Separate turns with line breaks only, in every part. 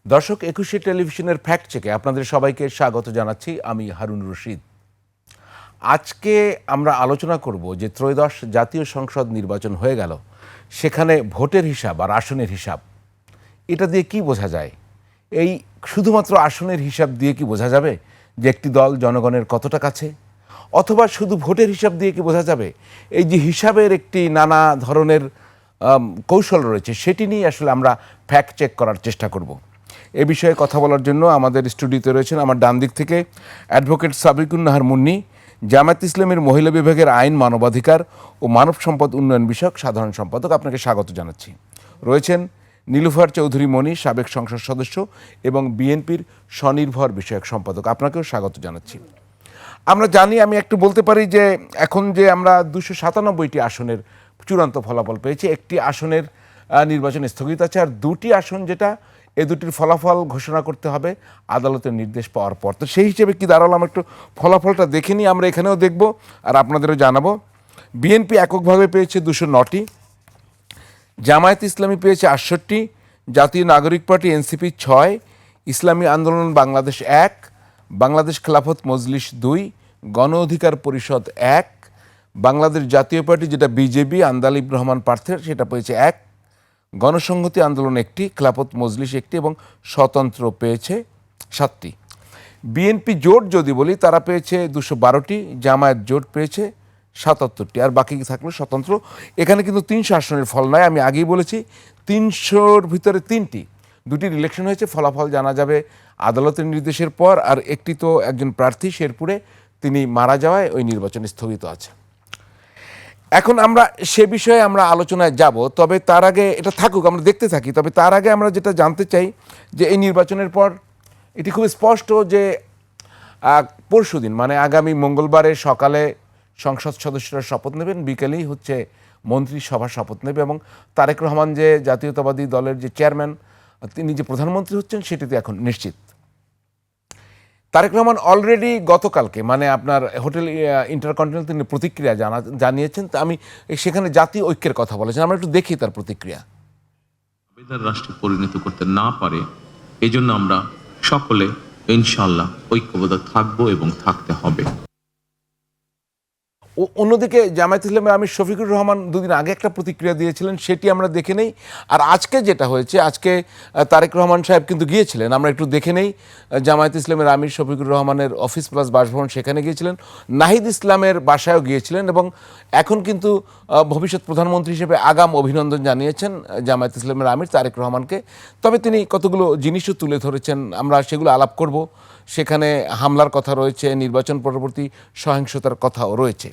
দর্শক, একুশে টেলিভিশনের ফ্যাক্ট চেকে আপনাদের সবাইকে স্বাগত জানাচ্ছি। আমি হারুন রশিদ। আজকে আমরা আলোচনা করব যে ত্রয়োদশ জাতীয় সংসদ নির্বাচন হয়ে গেল, সেখানে ভোটের হিসাব আর আসনের হিসাব, এটা দিয়ে কি বোঝা যায়? এই শুধুমাত্র আসনের হিসাব দিয়ে কি বোঝা যাবে যে একটি দল জনগণের কতটা কাছে? অথবা শুধু ভোটের হিসাব দিয়ে কি বোঝা যাবে? এই যে হিসাবের একটি নানা ধরনের কৌশল রয়েছে, সেটি নিয়ে আসলে আমরা ফ্যাক্ট চেক করার চেষ্টা করব। এ বিষয়ে কথা বলার জন্য আমাদের স্টুডিওতে রয়েছেন আমার ডান দিক থেকে অ্যাডভোকেট সাবিকুন নাহার মুন্নি, জামায়াত ইসলামের মহিলা বিভাগের আইন, মানবাধিকার ও মানব সম্পদ উন্নয়ন বিষয়ক সাধারণ সম্পাদক। আপনাকে স্বাগত জানাচ্ছি। রয়েছেন নীলুফার চৌধুরী মণি, সাবেক সংসদ সদস্য এবং বিএনপির স্বনির্ভর বিষয়ক সম্পাদক। আপনাকেও স্বাগত জানাচ্ছি। আমরা জানি, আমি একটু বলতে পারি যে এখন যে আমরা 297টি আসনের চূড়ান্ত ফলাফল পেয়েছি, একটি আসনের নির্বাচন স্থগিত আছে, আর দুটি আসন যেটা, এ দুটির ফলাফল ঘোষণা করতে হবে আদালতের নির্দেশ পাওয়ার পর। তো সেই হিসেবে কি দাঁড়ালো, আমরা একটু ফলাফলটা দেখে নিই। আমরা এখানেও দেখব আর আপনাদেরও জানাবো। বিএনপি এককভাবে পেয়েছে 209টি, জামায়াত ইসলামী পেয়েছে 68, জাতীয় নাগরিক পার্টি এনসিপি 6, ইসলামী আন্দোলন বাংলাদেশ 1, বাংলাদেশ খেলাফত মজলিস 2, গণ অধিকার পরিষদ 1, বাংলাদেশ জাতীয় পার্টি যেটা বিজেপি আন্দালিব রহমান পার্থের সেটা পেয়েছে 1, গণসংহতি আন্দোলন 1টি, খেলাফত মজলিস 1টি এবং স্বতন্ত্র পেয়েছে 7টি। বিএনপি জোট যদি বলি, তারা পেয়েছে 212টি, জামায়াত জোট পেয়েছে 77টি, আর বাকি থাকলো স্বতন্ত্র। এখানে কিন্তু 300 আসনের ফল নয়, আমি আগেই বলেছি 300-র ভিতরে 3টি, দুটির ইলেকশন হয়েছে, ফলাফল জানা যাবে আদালতের নির্দেশের পর। আর একটি তো একজন প্রার্থী শেরপুরে, তিনি মারা যাওয়ায় ওই নির্বাচন স্থগিত আছে। এখন আমরা সে বিষয়ে আমরা আলোচনায় যাব, তবে তার আগে এটা থাকুক, আমরা দেখতে থাকি। তবে তার আগে আমরা যেটা জানতে চাই যে এই নির্বাচনের পর এটি খুব স্পষ্ট যে পরশুদিন মানে আগামী মঙ্গলবারে সকালে সংসদ সদস্যরা শপথ নেবেন, বিকেলেই হচ্ছে মন্ত্রিসভা শপথ নেবে এবং তারেক রহমান যে জাতীয়তাবাদী দলের যে চেয়ারম্যান, তিনি যে প্রধানমন্ত্রী হচ্ছেন সেটিতে এখন নিশ্চিত। তারেক রহমান অলরেডি গতকালকে মানে আপনার হোটেল ইন্টারকন্টিনেন্টাল তিনি প্রতিক্রিয়া জানিয়েছেন। তা আমি সেখানে জাতীয় ঐক্যের কথা বলেছেন, আমরা একটু দেখি তার প্রতিক্রিয়া।
রাষ্ট্রে পরিণত করতে না পারে, এই জন্য আমরা সকলে ইনশাআল্লাহ ঐক্যবদ্ধ থাকবো এবং থাকতে হবে।
অন্যদিকে জামায়াত ইসলামের আমির শফিকুর রহমান দুদিন আগে একটা প্রতিক্রিয়া দিয়েছিলেন, সেটি আমরা দেখে নেই। আর আজকে যেটা হয়েছে, আজকে তারেক রহমান সাহেব কিন্তু গিয়েছিলেন, আমরা একটু দেখে নেই। জামায়াত ইসলামের আমির শফিকুর রহমানের অফিস প্লাস বাসভবন, সেখানে গিয়েছিলেন। নাহিদ ইসলামের বাসায়ও গিয়েছিলেন এবং এখন কিন্তু ভবিষ্যৎ প্রধানমন্ত্রী হিসেবে আগাম অভিনন্দন জানিয়েছেন জামায়াত ইসলামের আমির তারেক রহমানকে। তবে তিনি কতগুলো জিনিসও তুলে ধরেছেন, আমরা সেগুলো আলাপ করব। সেখানে হামলার কথা রয়েছে, নির্বাচন পরবর্তী সহিংসতার কথাও রয়েছে।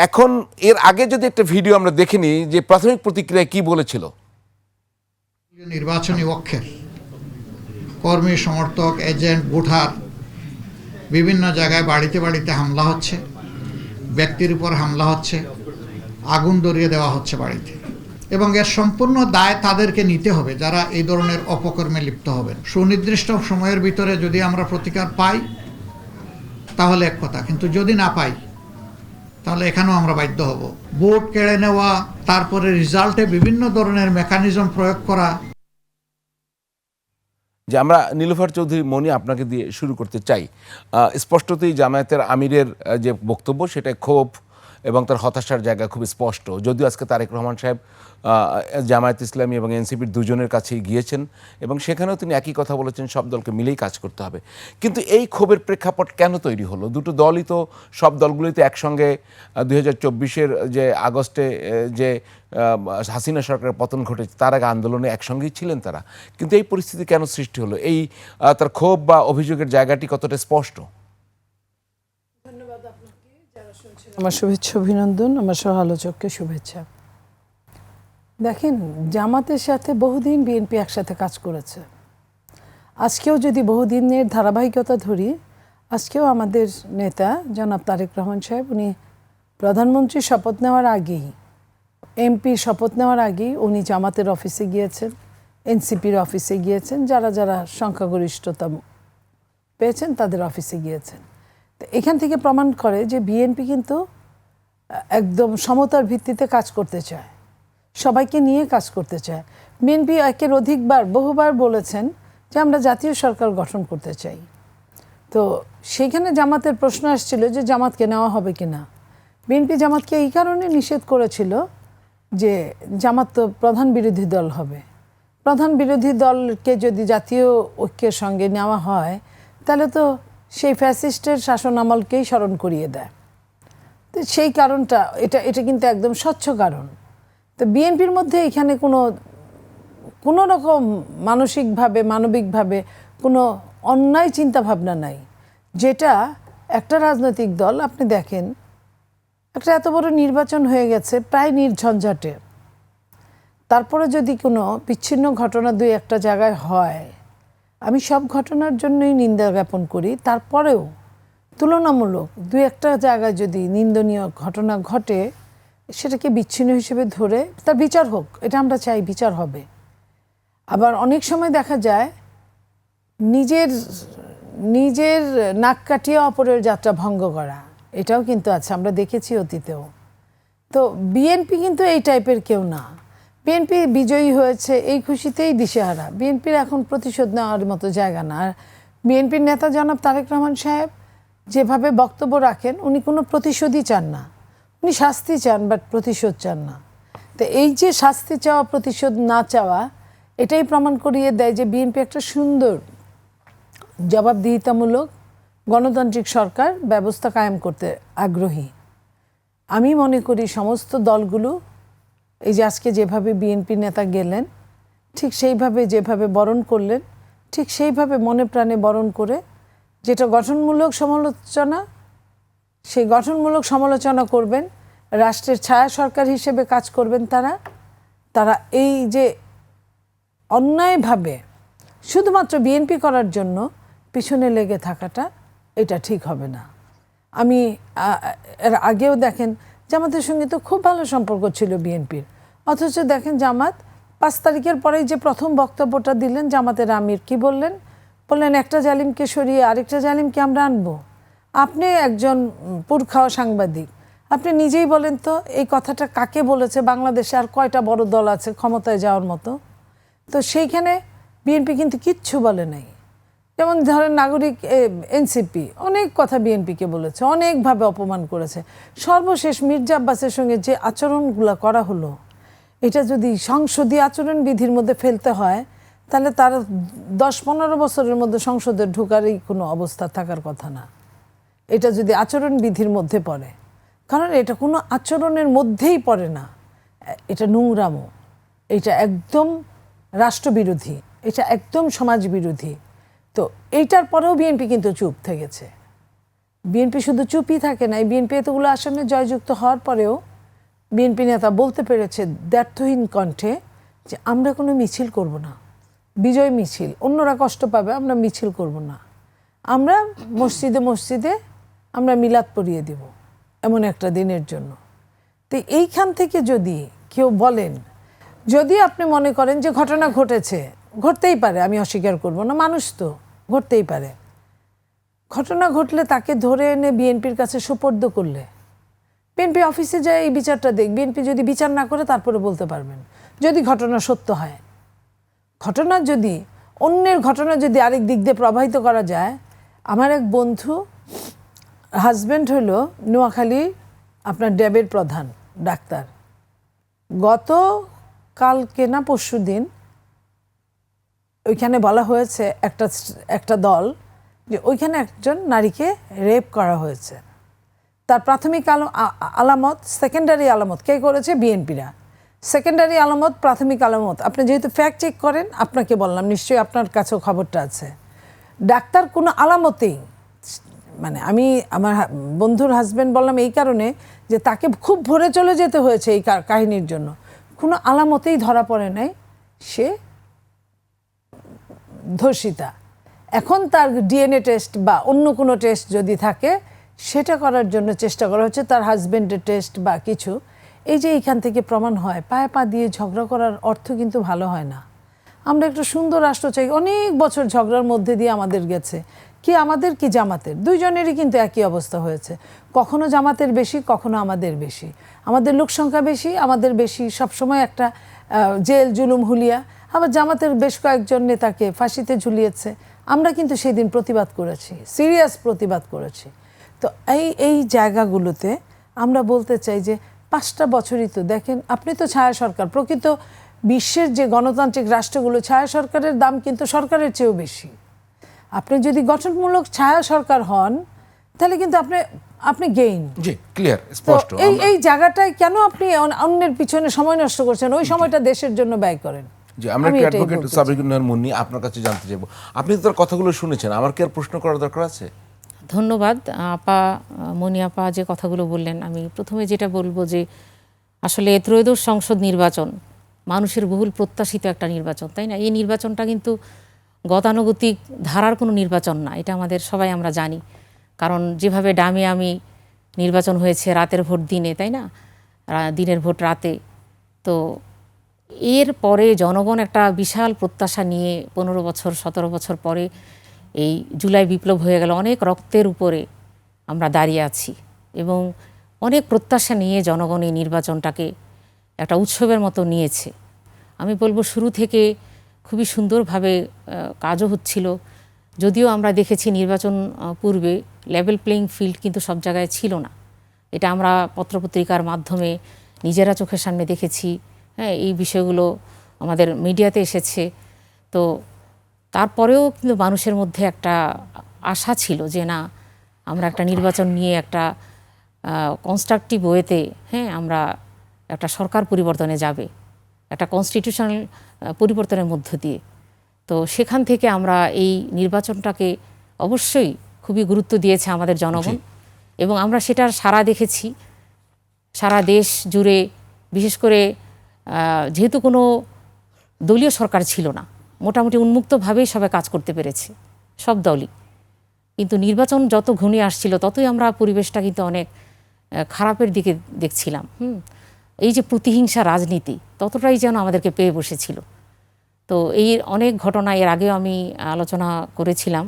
এখন এর আগে যদি একটা ভিডিও আমরা দেখে নিই যে প্রাথমিক প্রতিক্রিয়া কি বলেছিল।
নির্বাচনী পক্ষের কর্মী, সমর্থক, এজেন্ট, ভোটার বিভিন্ন জায়গায় বাড়িতে বাড়িতে হামলা হচ্ছে, ব্যক্তির উপর হামলা হচ্ছে, আগুন ধরিয়ে দেওয়া হচ্ছে বাড়িতে, এবং এর সম্পূর্ণ দায় তাদেরকে নিতে হবে যারা এই ধরনের অপকর্মে লিপ্ত হবেন। সুনির্দিষ্ট সময়ের ভিতরে যদি আমরা প্রতিকার পাই তাহলে এক কথা, কিন্তু যদি না পাই তাহলে এখানেও আমরা বাধ্য হব। ভোট কেড়ে নেওয়া, তারপরে রেজাল্টে বিভিন্ন ধরনের মেকানিজম প্রয়োগ করা।
যে আমরা নীলুফার চৌধুরী মণি আপনাকে দিয়ে শুরু করতে চাই। স্পষ্টতই জামায়াতের আমিরের যে বক্তব্য, সেটা ক্ষোভ এবং তার হতাশার জায়গা খুব স্পষ্ট। যদিও আজকে তারেক রহমান সাহেব জামায়াত ইসলামী এবং এনসিপির দুজনের কাছেই গিয়েছেন এবং সেখানেও তিনি একই কথা বলেছেন, সব দলকে মিলেই কাজ করতে হবে। কিন্তু এই ক্ষোভের প্রেক্ষাপট কেন তৈরি হলো? দুটো দলই তো, সব দলগুলোই তো একসঙ্গে 2024-এর যে আগস্টে যে হাসিনা সরকারের পতন ঘটেছে তার আগে আন্দোলনে একসঙ্গেই ছিলেন তারা। কিন্তু এই পরিস্থিতি কেন সৃষ্টি হলো? এই তার ক্ষোভ বা অভিযোগের জায়গাটি কতটা স্পষ্ট?
আমার শুভেচ্ছা, অভিনন্দন, আমার সহ আলোচককে শুভেচ্ছা। দেখেন, জামাতের সাথে বহুদিন বিএনপি একসাথে কাজ করেছে। আজকেও যদি বহুদিনের ধারাবাহিকতা ধরি, আজকেও আমাদের নেতা জনাব তারেক রহমান সাহেব, উনি প্রধানমন্ত্রী শপথ নেওয়ার আগেই, এমপির শপথ নেওয়ার আগেই উনি জামাতের অফিসে গিয়েছেন, এনসিপির অফিসে গিয়েছেন, যারা যারা সংখ্যাগরিষ্ঠতা পেয়েছেন তাদের অফিসে গিয়েছেন। তো এখান থেকে প্রমাণ করে যে বিএনপি কিন্তু একদম সমতার ভিত্তিতে কাজ করতে চায়, সবাইকে নিয়ে কাজ করতে চায়। বিএনপি একের অধিকবার বহুবার বলেছেন যে আমরা জাতীয় সরকার গঠন করতে চাই। তো সেইখানে জামাতের প্রশ্ন আসছিল যে জামাতকে নেওয়া হবে কি না। বিএনপি জামাতকে এই কারণে নিষেধ করেছিল যে জামাত তো প্রধান বিরোধী দল হবে, প্রধান বিরোধী দলকে যদি জাতীয় ঐক্যের সঙ্গে নেওয়া হয় তাহলে তো সেই ফ্যাসিস্টের শাসন আমলকেই স্মরণ করিয়ে দেয়। তো সেই কারণটা এটা কিন্তু একদম স্বচ্ছ কারণ। তো বিএনপির মধ্যে এখানে কোনো রকম মানসিকভাবে মানবিকভাবে কোনো অন্যায় চিন্তাভাবনা নাই, যেটা একটা রাজনৈতিক দল, আপনি দেখেন একটা এত বড় নির্বাচন হয়ে গেছে প্রায় নির্ঝঞ্ঝাটে, তারপরে যদি কোনো বিচ্ছিন্ন ঘটনা দুই একটা জায়গায় হয়, আমি সব ঘটনার জন্যই নিন্দা জ্ঞাপন করি, তারপরেও তুলনামূলক দুই একটা জায়গায় যদি নিন্দনীয় ঘটনা ঘটে সেটাকে বিচ্ছিন্ন হিসেবে ধরে তার বিচার হোক, এটা আমরা চাই, বিচার হবে। আবার অনেক সময় দেখা যায় নিজের নাক কাটিয়ে অপরের যাত্রা ভঙ্গ করা, এটাও কিন্তু আছে, আমরা দেখেছি অতীতেও। তো বিএনপি কিন্তু এই টাইপের কেউ না। বিএনপি বিজয়ী হয়েছে এই খুশিতেই দিশেহারা। বিএনপির এখন প্রতিশোধ নেওয়ার মতো জায়গা না। আর বিএনপির নেতা জনাব তারেক রহমান সাহেব যেভাবে বক্তব্য রাখেন, উনি কোনো প্রতিশোধই চান না, উনি শাস্তি চান, বাট প্রতিশোধ চান না। তো এই যে শাস্তি চাওয়া প্রতিশোধ না চাওয়া, এটাই প্রমাণ করিয়ে দেয় যে বিএনপি একটা সুন্দর জবাবদিহিতামূলক গণতান্ত্রিক সরকার ব্যবস্থা কায়েম করতে আগ্রহী। আমি মনে করি সমস্ত দলগুলো এই যে আজকে যেভাবে বিএনপি নেতা গেলেন, ঠিক সেইভাবে যেভাবে বরণ করলেন, ঠিক সেইভাবে মনে প্রাণে বরণ করে যেটা গঠনমূলক সমালোচনা, সেই গঠনমূলক সমালোচনা করবেন, রাষ্ট্রের ছায়া সরকার হিসেবে কাজ করবেন তারা এই যে অন্যায়ভাবে শুধুমাত্র বিএনপি করার জন্য পিছনে লেগে থাকাটা, এটা ঠিক হবে না। আমি এর আগেও দেখেন জামাতের সঙ্গে তো খুব ভালো সম্পর্ক ছিল বিএনপির, অথচ দেখেন জামাত 5 তারিখের পরেই যে প্রথম বক্তব্যটা দিলেন জামাতের আমির কি বললেন একটা জালিমকে সরিয়ে আরেকটা জালিমকে আমরা আনবো। আপনি একজন পুরখাওয়া সাংবাদিক, আপনি নিজেই বলেন তো এই কথাটা কাকে বলেছে? বাংলাদেশে আর কয়টা বড় দল আছে ক্ষমতায় যাওয়ার মতো? তো সেইখানে বিএনপি কিন্তু কিচ্ছু বলে নাই। যেমন ধরেন নাগরিক এনসিপি অনেক কথা বিএনপিকে বলেছে, অনেকভাবে অপমান করেছে। সর্বশেষ মির্জা আব্বাসের সঙ্গে যে আচরণগুলো করা হলো, এটা যদি সংসদীয় আচরণবিধির মধ্যে ফেলতে হয় তাহলে তার 10-15 বছরের মধ্যে সংসদে ঢোকারই কোনো অবস্থা থাকার কথা না। এটা যদি আচরণবিধির মধ্যে পড়ে, কারণ এটা কোনো আচরণের মধ্যেই পড়ে না, এটা নোংরামো, এটা একদম রাষ্ট্রবিরোধী, এটা একদম সমাজবিরোধী। তো এইটার পরেও বিএনপি কিন্তু চুপ থেকেছে। বিএনপি শুধু চুপই থাকে না, বিএনপি এতগুলো আসনে জয়যুক্ত হওয়ার পরেও বিএনপি নেতা বলতে পেরেছে দ্ব্যর্থহীন কণ্ঠে যে আমরা কোনো মিছিল করব না, বিজয় মিছিল, অন্যরা কষ্ট পাবে, আমরা মিছিল করব না, আমরা মসজিদে মসজিদে আমরা মিলাদ পড়িয়ে দেব এমন একটা দিনের জন্য। তো এইখান থেকে যদি কেউ বলেন, যদি আপনি মনে করেন যে ঘটনা ঘটেছে, ঘটতেই পারে, আমি অস্বীকার করব না, মানুষ তো ঘটতেই পারে, ঘটনা ঘটলে তাকে ধরে এনে বিএনপির কাছে সোপর্দ করলে বিএনপি অফিসে যায় এই বিচারটা দেখ, বিএনপি যদি বিচার না করে তারপরে বলতে পারবেন যদি ঘটনা সত্য হয়। ঘটনা যদি অন্যের ঘটনা যদি আরেক দিক দিয়ে প্রবাহিত করা যায়। আমার এক বন্ধু হাজব্যান্ড হলো নোয়াখালী আপনার ড্যাবের প্রধান ডাক্তার, গত কালকে না পরশু দিন ওইখানে বলা হয়েছে একটা দল যে ওইখানে একজন নারীকে রেপ করা হয়েছে। তার প্রাথমিক আলামত, সেকেন্ডারি আলামত কে করেছে? বিএনপিরা। সেকেন্ডারি আলামত, প্রাথমিক আলামত, আপনি যেহেতু ফ্যাক্ট চেক করেন আপনাকে বললাম, নিশ্চয়ই আপনার কাছেও খবরটা আছে। ডাক্তার কোনো আলামতেই, মানে আমি আমার বন্ধুর হাজব্যান্ড বললাম এই কারণে যে তাকে খুব ভোরে চলে যেতে হয়েছে এই কাহিনীর জন্য, কোনো আলামতেই ধরা পড়ে নাই সে ধর্ষিতা। এখন তার ডিএনএ টেস্ট বা অন্য কোনো টেস্ট যদি থাকে সেটা করার জন্য চেষ্টা করা হচ্ছে, তার হাজব্যান্ডের টেস্ট বা কিছু। এই যে এইখান থেকে প্রমাণ হয়, পায়ে পা দিয়ে ঝগড়া করার অর্থ কিন্তু ভালো হয় না। আমরা একটা সুন্দর রাষ্ট্র চাই, অনেক বছর ঝগড়ার মধ্যে দিয়ে আমাদের গেছে, কি আমাদের কি জামাতের, দুইজনেরই কিন্তু একই অবস্থা হয়েছে। কখনো জামাতের বেশি, কখনো আমাদের বেশি, আমাদের লোক সংখ্যা বেশি, আমাদের বেশি, সবসময় একটা জেল জুলুম হুলিয়া। আবার জামাতের বেশ কয়েকজন নেতাকে ফাঁসিতে ঝুলিয়েছে। আমরা কিন্তু সেদিন প্রতিবাদ করেছি, সিরিয়াস প্রতিবাদ করেছি। তো এই জায়গাগুলোতে আমরা বলতে চাই যে 5টা বছরই তো দেখেন, আপনি তো ছায়া সরকার, প্রকৃত বিশ্বের যে গণতান্ত্রিক রাষ্ট্রগুলো ছায়া সরকারের দাম কিন্তু সরকারের চেয়েও বেশি। আপনি যদি গঠনমূলক ছায়া সরকার হন তাহলে কিন্তু আপনি গেইন।
জি, ক্লিয়ার,
তো
স্পষ্ট।
এই জায়গাটায় কেন আপনি অন্যের পিছনে সময় নষ্ট করছেন? ওই সময়টা দেশের জন্য ব্যয় করেন।
জি, আমরা
আমি
একটু
এটাই
অ্যাডভোকেট
বলতে চাই।
সাবিকুন নাহার মুন্নি আপনার কাছে জানতে চাইবো, আপনি তো তার কথাগুলো শুনেছেন, আমার কি আর প্রশ্ন করার দরকার আছে?
ধন্যবাদ আপা, মনি আপা যে কথাগুলো বললেন। আমি প্রথমে যেটা বলবো যে আসলে ত্রয়োদশ সংসদ নির্বাচন মানুষের বহুল প্রত্যাশিত একটা নির্বাচন, তাই না? এই নির্বাচনটা কিন্তু গতানুগতিক ধারার কোনো নির্বাচন না, এটা আমাদের সবাই আমরা জানি। কারণ যেভাবে ডামি আমি নির্বাচন হয়েছে রাতের ভোট দিনে, তাই না, দিনের ভোট রাতে, তো এর পরে জনগণ একটা বিশাল প্রত্যাশা নিয়ে 15 বছর 17 বছর পরে এই জুলাই বিপ্লব হয়ে গেল, অনেক রক্তের উপরে আমরা দাঁড়িয়ে আছি এবং অনেক প্রত্যাশা নিয়ে জনগণ এই নির্বাচনটাকে একটা উৎসবের মতো নিয়েছে। আমি বলবো শুরু থেকে খুবই সুন্দরভাবে কাজও হচ্ছিল। যদিও আমরা দেখেছি নির্বাচন পূর্বে লেভেল প্লেইং ফিল্ড কিন্তু সব জায়গায় ছিল না, এটা আমরা পত্রপত্রিকার মাধ্যমে নিজেরা চোখের সামনে দেখেছি। হ্যাঁ, এই বিষয়গুলো আমাদের মিডিয়াতে এসেছে। তো তারপরেও কিন্তু মানুষের মধ্যে একটা আশা ছিল যে না, আমরা একটা নির্বাচন নিয়ে একটা কনস্ট্রাকটিভ ওয়েতে, হ্যাঁ, আমরা একটা সরকার পরিবর্তনে যাবে, একটা কনস্টিটিউশনাল পরিবর্তনের মধ্য দিয়ে। তো সেখান থেকে আমরা এই নির্বাচনটাকে অবশ্যই খুবই গুরুত্ব দিয়েছে আমাদের জনগণ এবং আমরা সেটার সাড়া দেখেছি সারা দেশ জুড়ে। বিশেষ করে যেহেতু কোনো দলীয় সরকার ছিল না, মোটামুটি উন্মুক্তভাবেই সবাই কাজ করতে পেরেছে, সব দলই। কিন্তু নির্বাচন যত ঘনিয়ে আসছিল ততই আমরা পরিবেশটা কিন্তু অনেক খারাপের দিকে দেখছিলাম। এই যে প্রতিহিংসা রাজনীতি ততটাই যেন আমাদেরকে পেয়ে বসেছিল। তো এই অনেক ঘটনা এর আগেও আমি আলোচনা করেছিলাম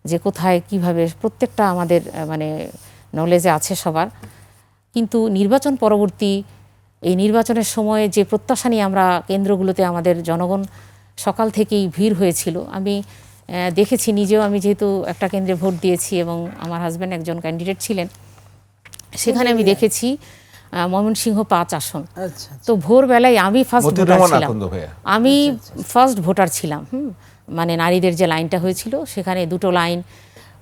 যে কোথায় কিভাবে প্রত্যেকটা আমাদের মানে নলেজে আছে সবার। কিন্তু নির্বাচন পরবর্তী এই নির্বাচনের সময়ে যে প্রত্যাশা নিয়ে আমরা কেন্দ্রগুলোতে আমাদের জনগণ সকাল থেকেই ভিড় হয়েছিল, আমি দেখেছি নিজেও। আমি যেহেতু একটা কেন্দ্রে ভোট দিয়েছি এবং আমার হাজব্যান্ড একজন ক্যান্ডিডেট ছিলেন, সেখানে আমি দেখেছি ময়মনসিংহ 5 আসন। তো ভোরবেলায় আমি ফার্স্ট ভোটার ছিলাম, আমি ফার্স্ট ভোটার ছিলাম। মানে নারীদের যে লাইনটা হয়েছিল সেখানে দুটো লাইন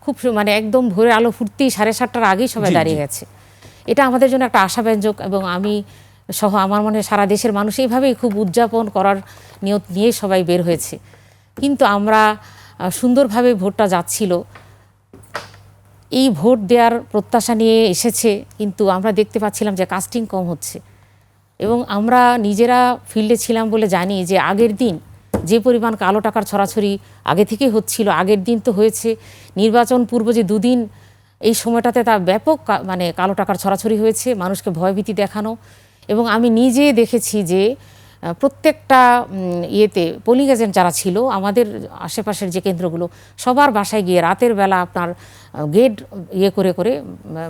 খুব মানে একদম ভোরের আলো ফুটতেই 7:30টার আগেই সবাই দাঁড়িয়ে গেছে। এটা আমাদের জন্য একটা আশাব্যঞ্জক এবং আমি সহ আমার মনে হয় সারা দেশের মানুষ এইভাবেই খুব উদযাপন করার নিয়ত নিয়ে সবাই বের হয়েছে। কিন্তু আমরা সুন্দরভাবে ভোটটা যাচ্ছিল, এই ভোট দেওয়ার প্রত্যাশা নিয়ে এসেছে, কিন্তু আমরা দেখতে পাচ্ছিলাম যে কাস্টিং কম হচ্ছে এবং আমরা নিজেরা ফিল্ডে ছিলাম বলে জানি যে আগের দিন যে পরিমাণ কালো টাকার ছড়াছড়ি আগে থেকেই হচ্ছিল, আগের দিন তো হয়েছে, নির্বাচন পূর্ব যে দুদিন এই সময়টাতে তা ব্যাপক মানে কালো টাকার ছড়াছড়ি হয়েছে, মানুষকে ভয়ভীতি দেখানো। এবং আমি নিজে দেখেছি যে প্রত্যেকটা ইয়েতে পোলিং এজেন্ট যারা ছিল আমাদের আশেপাশের যে কেন্দ্রগুলো, সবার বাসায় গিয়ে রাতের বেলা আপনার গেট ইয়ে করে করে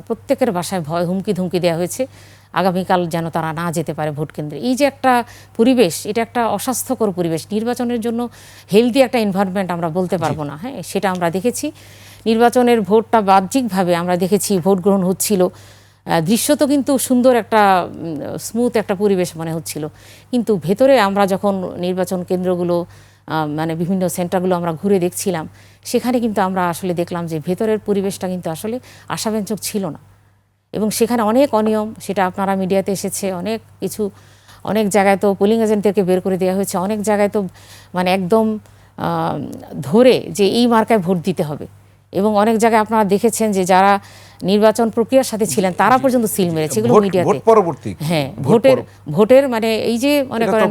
প্রত্যেকের বাসায় ভয় হুমকি ধুমকি দেওয়া হয়েছে আগামীকাল যেন তারা না যেতে পারে ভোট কেন্দ্রে। এই যে একটা পরিবেশ, এটা একটা অস্বাস্থ্যকর পরিবেশ। নির্বাচনের জন্য হেলদি একটা এনভায়রনমেন্ট আমরা বলতে পারবো না, হ্যাঁ, সেটা আমরা দেখেছি। নির্বাচনের ভোটটা বাহ্যিকভাবে আমরা দেখেছি ভোট গ্রহণ হচ্ছিল, দৃশ্যত কিন্তু সুন্দর একটা স্মুথ একটা পরিবেশ মনে হচ্ছিল। কিন্তু ভেতরে আমরা যখন নির্বাচন কেন্দ্রগুলো মানে বিভিন্ন সেন্টারগুলো আমরা ঘুরে দেখছিলাম, সেখানে কিন্তু আমরা আসলে দেখলাম যে ভেতরের পরিবেশটা কিন্তু আসলে আশাব্যঞ্জক ছিল না এবং সেখানে অনেক অনিয়ম, সেটা আপনারা মিডিয়াতে এসেছে, অনেক কিছু, অনেক জায়গায় তো পোলিং এজেন্টদেরকে বের করে দেওয়া হয়েছে, অনেক জায়গায় তো মানে একদম ধরে যে এই মার্কায় ভোট দিতে হবে। এবং অনেক জায়গায় আপনারা দেখেছেন যে যারা নির্বাচন প্রক্রিয়ার সাথে ছিলেন তারা পর্যন্ত সিল মেরেছে, এগুলো মিডিয়াতে। হ্যাঁ, ভোটের মানে এই যে মনে করেন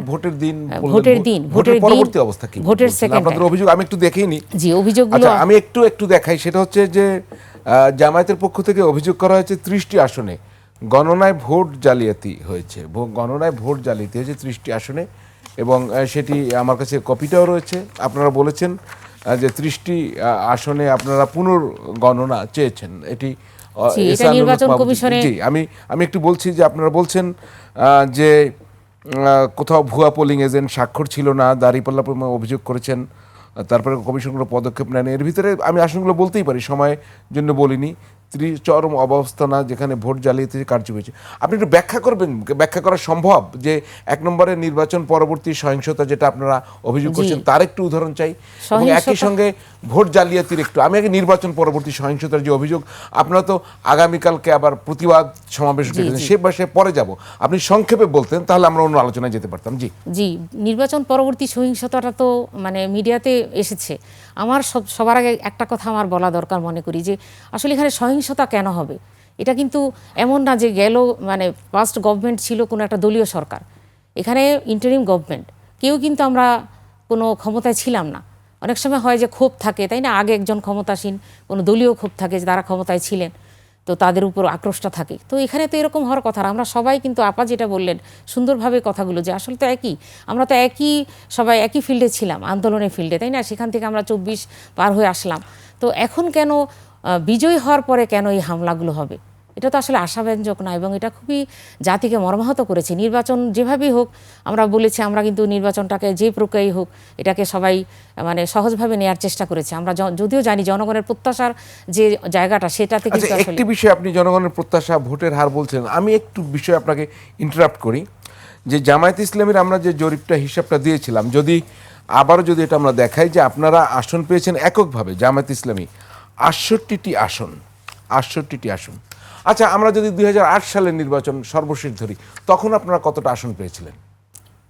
ভোটের দিন
পরবর্তী অবস্থা কি,
ভোটের সেকেন্ড
আপনাদের অভিযোগ আমি একটু দেখেই নি।
জি, অভিযোগগুলো
আমি একটু দেখাই। সেটা হচ্ছে যে জামায়াতের পক্ষ থেকে অভিযোগ করা হয়েছে 30টি আসনে গণনায় ভোট জালিয়াতি হয়েছে, 30টি আসনে, এবং সেটি আমার কাছে কপিটাও রয়েছে। আপনারা বলেছেন যে 30টি আসনে আপনারা পুনর্গণনা চেয়েছেন, এটি
নির্বাচন কমিশনে।
জি, আমি একটু বলছি যে আপনারা বলছেন যে কোথাও ভুয়া পোলিং এজেন্ট, স্বাক্ষর ছিল না, দাঁড়িপাল্লা অভিযোগ করেছেন, তারপরে কমিশনগুলো পদক্ষেপ নেন। এর ভিতরে আমি আসনগুলো বলতেই পারি, সময়ের জন্য বলিনি। চরম অবস্থানা যেখানে ভোট জালিয়াতি কার্যকর হয়েছে। আপনি একটু ব্যাখ্যা করবেন, ব্যাখ্যা করা সম্ভব যে 1 নম্বরে নির্বাচন পরবর্তী সহিংসতা যেটা আপনারা অভিযোগ করছেন তার একটু উদাহরণ চাই, এবং একই সঙ্গে ভোট জালিয়াতির একটু। আমি আগে নির্বাচন পরবর্তী সহিংসতার যে অভিযোগ, আপনারা তো আগামীকালকে আবার প্রতিবাদ সমাবেশ ডেকেছেন, সে বিষয়ে পরে যাব। আপনি সংক্ষেপে বলতেন তাহলে আমরা অন্য আলোচনায় যেতে পারতাম। জি
জি, নির্বাচন পরবর্তী সহিংসতাটা তো মানে মিডিয়াতে এসেছে। আমার সবার আগে একটা কথা আমার বলা দরকার মনে করি, যে আসলে এখানে সহিংসতা কেন হবে। এটা কিন্তু এমন না যে গেল মানে পাস্ট গভর্নমেন্ট ছিল কোনো একটা দলীয় সরকার, এখানে ইন্টারিম গভর্নমেন্ট, কেউ কিন্তু আমরা কোনো ক্ষমতায় ছিলাম না। অনেক সময় হয় যে ক্ষোভ থাকে, তাই না, আগে একজন ক্ষমতাসীন কোনো দলীয় ক্ষোভ থাকে যে তারা ক্ষমতায় ছিলেন, তো তাদের উপর আক্রোশটা থাকে। তো এখানে তো এরকম হওয়ার কথা না। আমরা সবাই কিন্তু আপা যেটা বললেন সুন্দরভাবে কথাগুলো, যে আসলে তো একই, আমরা তো সবাই একই ফিল্ডে ছিলাম, আন্দোলনের ফিল্ডে, তাই না। সেখান থেকে আমরা 24 পার হয়ে আসলাম। তো এখন কেন বিজয়ী হওয়ার পরে কেন এই হামলাগুলো হবে, এটা তো আসলে আশাব্যঞ্জক না, এবং এটা খুবই জাতিকে মর্মাহত করেছে। নির্বাচন যেভাবেই হোক, আমরা বলেছি, আমরা কিন্তু নির্বাচনটাকে যে প্রক্রিয়াই হোক এটাকে সবাই মানে সহজভাবে নেওয়ার চেষ্টা করেছে। আমরা যদিও জানি জনগণের প্রত্যাশার যে জায়গাটা, সেটাতে কিন্তু আসলে
একটি বিষয়, আপনি জনগণের প্রত্যাশা, ভোটের হার বলছেন, আমি একটু বিষয় আপনাকে ইন্টারাপ্ট করি। যে জামায়াত ইসলামীর আমরা যে জরিপটা হিসাবটা দিয়েছিলাম, আবারও যদি এটা আমরা দেখাই, যে আপনারা আসন পেয়েছেন এককভাবে জামায়াত ইসলামী 68টি আসন। আচ্ছা, আমরা যদি 2008 সালের নির্বাচন সর্বশেষ ধরি, তখন আপনারা কতটা আসন পেয়েছিলেন?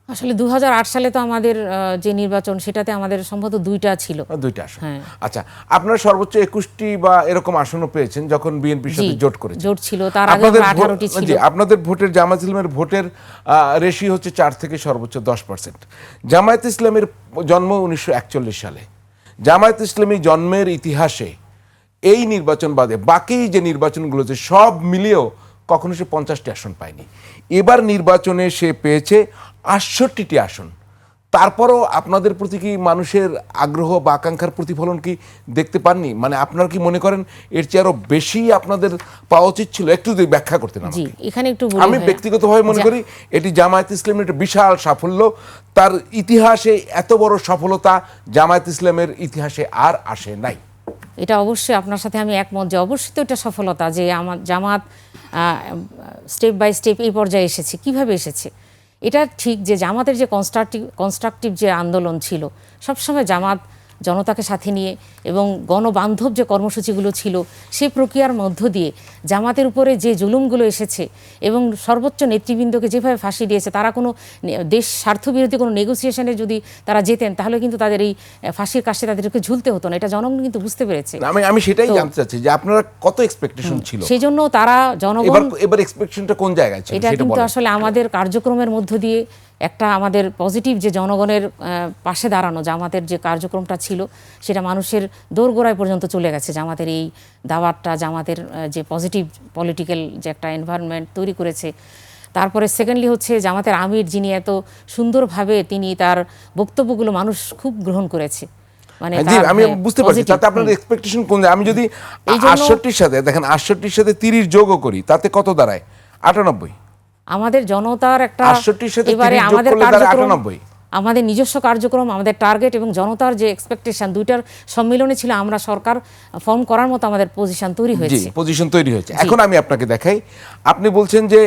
আসলে 2008 সালে তো আমাদের যে নির্বাচন, সেটাতে আমাদের সম্ভবত 2টা ছিল।
2টা আসন।
হ্যাঁ।
আচ্ছা, আপনারা সর্বোচ্চ 21টি বা এরকম আসনও পেয়েছেন যখন বিএনপির সাথে জোট করেছে।
জোট ছিল, তার আগে 18টি ছিল।
আপনাদের ভোটের, জামায়াত ইসলামের ভোটের রেশিও হচ্ছে 4 থেকে সর্বোচ্চ 10%। জামায়াত ইসলামের জন্ম 1941 সালে। জামায়াত ইসলামী জন্মের ইতিহাসে এই নির্বাচন বাদে বাকি যে নির্বাচনগুলো আছে সব মিলিয়েও কখনো সে 50টি আসন পায়নি। এবার নির্বাচনে সে পেয়েছে 68টি আসন। তারপরও আপনাদের প্রতি কি মানুষের আগ্রহ বা আকাঙ্ক্ষার প্রতিফলন কি দেখতে পাননি? মানে আপনারা কি মনে করেন এর চেয়ে আরো বেশি আপনাদের পাওয়া উচিত ছিল? একটু যদি ব্যাখ্যা করতেন আমাকে।
জি, এখানে একটু
আমি ব্যক্তিগতভাবে মনে করি এটি জামায়াত ইসলামের একটা বিশাল সাফল্য। তার ইতিহাসে এত বড় সফলতা জামায়াত ইসলামের ইতিহাসে আর আসে নাই।
এটা অবশ্যই আপনার সাথে আমি একমত, যে অবশ্যই তো এটা সফলতা যে আমার জামাত স্টেপ বাই স্টেপ এই পর্যায়ে এসেছে। কিভাবে এসেছে? এটা ঠিক যে জামাতের যে কনস্ট্রাকটিভ যে আন্দোলন ছিল, সবসময় জামাত জনতাকে সাথে নিয়ে এবং গণবান্ধব যে কর্মসূচিগুলো ছিল, সে প্রক্রিয়ার মধ্য দিয়ে জামাতের উপরে যে জুলুমগুলো এসেছে এবং সর্বোচ্চ নেতৃবৃন্দকে যেভাবে ফাঁসি দিয়েছে, তারা কোনো দেশ স্বার্থবিরোধী কোনো নেগোসিয়েশনে যদি তারা যেতেন, তাহলে কিন্তু তাদের এই ফাঁসির কাছে তাদেরকে ঝুলতে হতো না। এটা জনগণ কিন্তু বুঝতে পেরেছে।
আমি সেটাই জানতে চাচ্ছি যে আপনারা কত এক্সপেকটেশন ছিল?
সেই জন্য তারা জনগণ
এবার এক্সপেকটেশনটা কোন জায়গায় ছিল?
এটা কিন্তু আসলে আমাদের কার্যক্রমের মধ্য দিয়ে একটা আমাদের পজিটিভ, যে জনগণের পাশে দাঁড়ানো জামাতের যে কার্যক্রমটা ছিল, সেটা মানুষের দোরগোড়ায় পর্যন্ত চলে গেছে। জামাতের এই দাওয়াতটা, জামাতের যে পজিটিভ পলিটিক্যাল যে একটা এনভায়রনমেন্ট তৈরি করেছে। তারপরে সেকেন্ডলি হচ্ছে জামাতের আমির, যিনি এত সুন্দরভাবে তিনি তার বক্তব্যগুলো মানুষ খুব গ্রহণ করেছে। মানে
আমি বুঝতে পারছি তাতে আপনাদের এক্সপেকটেশন কোন। আমি যদি 68-র সাথে দেখেন 68-র সাথে 30 যোগও করি, তাতে কত দাঁড়ায়? 98।
আমাদের জনতার একটা
68-র সাথে
এবারে
30 যোগ
আমাদের
করলে দাঁড়ায়
কার্যক্রম,
98।
আমাদের নিজস্ব কার্যক্রম, আমাদের টার্গেট এবং জনতার যে এক্সপেকটেশন, দুইটার সম্মিলনে ছিল আমরা সরকার ফর্ম করার মতো আমাদের পজিশন তৈরি হয়েছে।
পজিশন তৈরি হয়েছে। এখন আমি আপনাকে দেখাই, আপনি বলছেন যে